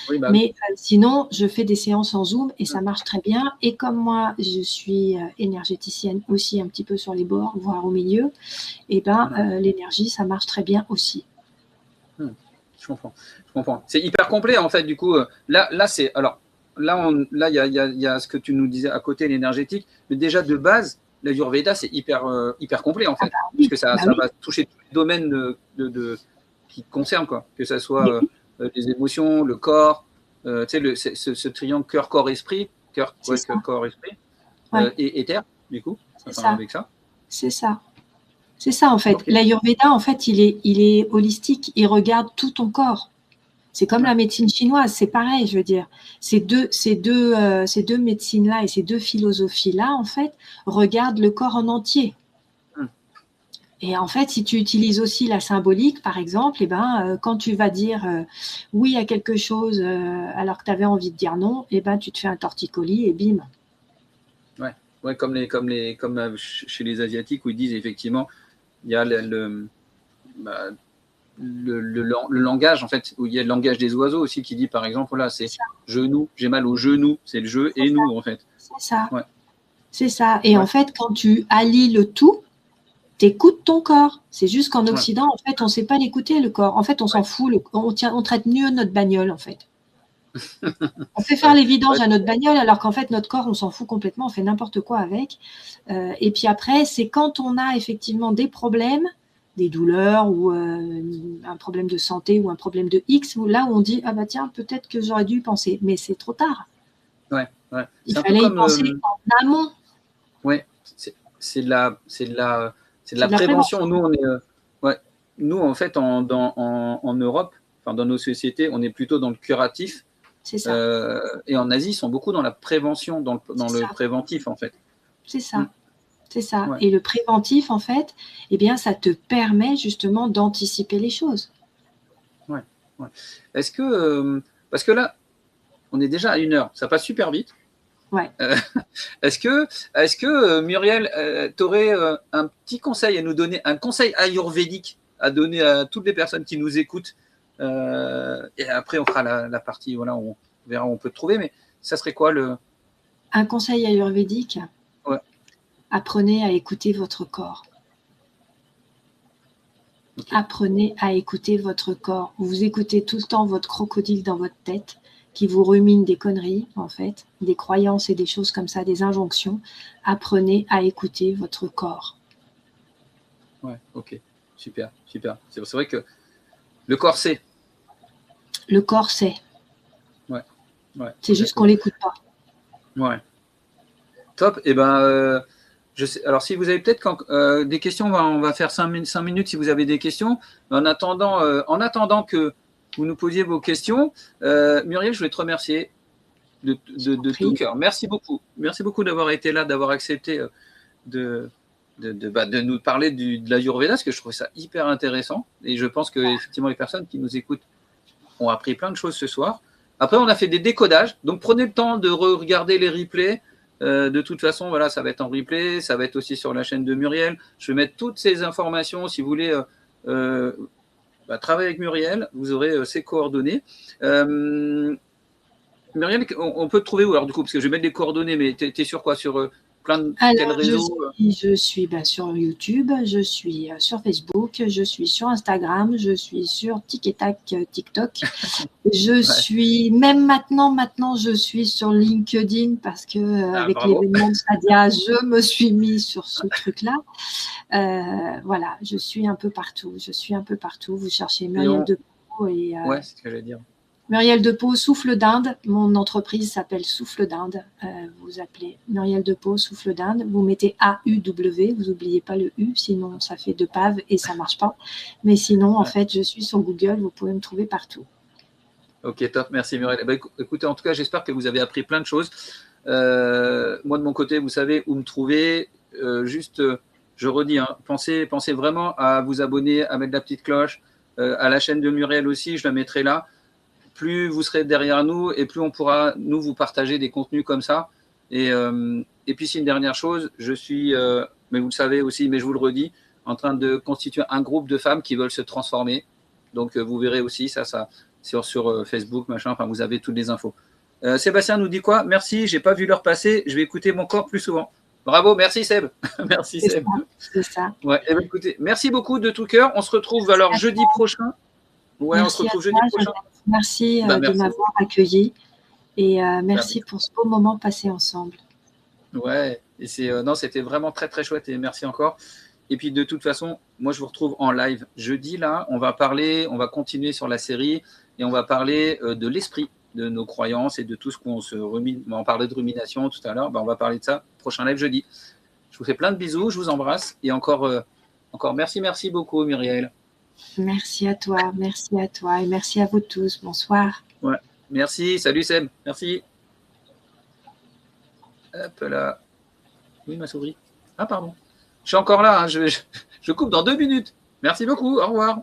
Oui, bah, mais sinon, je fais des séances en Zoom et ça marche très bien. Et comme moi, je suis énergéticienne aussi un petit peu sur les bords, voire au milieu, et l'énergie, ça marche très bien aussi. Je comprends. C'est hyper complet en fait. Du coup, là c'est alors là il y a ce que tu nous disais à côté l'énergétique, mais déjà de base l'Ayurveda c'est hyper complet en fait, parce que ça va toucher tous les domaines qui te concernent quoi, que ça soit les émotions, le corps, tu sais ce triangle cœur corps esprit, cœur corps esprit et terre du coup. Ça. Avec ça. C'est ça. C'est ça, en fait. Okay. L'Ayurveda, en fait, il est holistique. Il regarde tout ton corps. C'est comme la médecine chinoise. C'est pareil, je veux dire. Ces deux médecines-là et ces deux philosophies-là, en fait, regardent le corps en entier. Et en fait, si tu utilises aussi la symbolique, par exemple, quand tu vas dire oui à quelque chose alors que tu avais envie de dire non, tu te fais un torticolis et bim. Ouais, comme chez les Asiatiques où ils disent effectivement, il y a le langage, en fait, où il y a le langage des oiseaux aussi qui dit, par exemple, voilà, c'est genou, j'ai mal au genou, c'est le jeu et nous, en fait. C'est ça. Ouais. C'est ça. Et en fait, quand tu allies le tout, tu écoutes ton corps. C'est juste qu'en Occident, en fait, on ne sait pas l'écouter, le corps. En fait, on s'en fout. On traite mieux notre bagnole, en fait. On fait faire les vidanges à notre bagnole, alors qu'en fait, notre corps, on s'en fout complètement. On fait n'importe quoi avec. Et puis après, c'est quand on a effectivement des problèmes, des douleurs ou un problème de santé ou un problème de X, où là où on dit, ah bah tiens, peut-être que j'aurais dû y penser. Mais c'est trop tard. Il fallait y penser en amont. Ouais, c'est de la prévention. Nous, on est, nous, en fait, en Europe, enfin, dans nos sociétés, on est plutôt dans le curatif. C'est ça. Et en Asie, ils sont beaucoup dans la prévention, dans le préventif, en fait. C'est ça. C'est ça. Ouais. Et le préventif, en fait, ça te permet justement d'anticiper les choses. Ouais. Est-ce que, parce que là, on est déjà à 1 heure, ça passe super vite. Ouais. Est-ce que Muriel, tu aurais un petit conseil à nous donner, un conseil ayurvédique à donner à toutes les personnes qui nous écoutent et après, on fera la partie, voilà, on verra où on peut te trouver, mais ça serait quoi le… Un conseil ayurvédique, Ouais. Apprenez à écouter votre corps. Okay. Apprenez à écouter votre corps. Vous écoutez tout le temps votre crocodile dans votre tête qui vous rumine des conneries, en fait, des croyances et des choses comme ça, des injonctions. Apprenez à écouter votre corps. Ouais, ok, super, super. C'est vrai que le corps sait. Le corps sait. Ouais. C'est juste qu'on ne l'écoute pas. Ouais. Top. Et ben, je sais. Alors, si vous avez peut-être des questions, on va faire 5 minutes si vous avez des questions. En attendant que vous nous posiez vos questions, Muriel, je voulais te remercier de tout cœur. Merci beaucoup. Merci beaucoup d'avoir été là, d'avoir accepté de nous parler de l'Ayurveda, parce que je trouve ça hyper intéressant. Et je pense que effectivement, les personnes qui nous écoutent ont appris plein de choses ce soir. Après, on a fait des décodages. Donc, prenez le temps de regarder les replays. De toute façon, voilà, ça va être en replay. Ça va être aussi sur la chaîne de Muriel. Je vais mettre toutes ces informations. Si vous voulez travailler avec Muriel, vous aurez ses coordonnées. Muriel, on peut te trouver où alors du coup? Parce que je vais mettre les coordonnées, mais tu es sur quoi? Sur plein de quel réseau? Je suis sur YouTube, je suis sur Facebook, je suis sur Instagram, je suis sur TikTok. Je suis même maintenant je suis sur LinkedIn parce que avec l'événement de Sadia, je me suis mis sur ce truc-là. Voilà, je suis un peu partout. Vous cherchez Muriel de Pau et ouais, c'est ce que j'allais dire. Muriel de Pau, Souffle d'Inde. Mon entreprise s'appelle Souffle d'Inde. Vous appelez Muriel de Pau, Souffle d'Inde. Vous mettez AUW. Vous n'oubliez pas le U, sinon ça fait 2 paves et ça ne marche pas. Mais sinon, en fait, je suis sur Google. Vous pouvez me trouver partout. Ok, top. Merci Muriel. Écoutez, en tout cas, j'espère que vous avez appris plein de choses. Moi, de mon côté, vous savez où me trouver. Je redis, hein, pensez vraiment à vous abonner, à mettre la petite cloche, à la chaîne de Muriel aussi. Je la mettrai là. Plus vous serez derrière nous et plus on pourra, nous, vous partager des contenus comme ça. Et puis, c'est une dernière chose, je suis, mais vous le savez aussi, mais je vous le redis, en train de constituer un groupe de femmes qui veulent se transformer. Donc, vous verrez aussi ça sur Facebook, machin, enfin, vous avez toutes les infos. Sébastien nous dit quoi? Merci, j'ai pas vu l'heure passer, je vais écouter mon corps plus souvent. Bravo, merci Seb. Merci Seb. C'est ça. Ouais, écoutez, merci beaucoup de tout cœur. On se retrouve alors jeudi prochain. Ouais, merci, on se retrouve jeudi prochain. Merci de m'avoir accueilli et merci pour ce beau moment passé ensemble. Ouais, et c'était vraiment très très chouette et merci encore. Et puis de toute façon, moi je vous retrouve en live jeudi là. On va continuer sur la série et on va parler de l'esprit, de nos croyances et de tout ce qu'on se rumine. On parlait de rumination tout à l'heure. On va parler de ça. Prochain live jeudi. Je vous fais plein de bisous, je vous embrasse et encore merci beaucoup Muriel. Merci à toi et merci à vous tous. Bonsoir. Ouais, merci, salut Seb, merci. Hop là. Oui, ma souris. Ah, pardon. Je suis encore là, hein. Je coupe dans 2 minutes. Merci beaucoup, au revoir.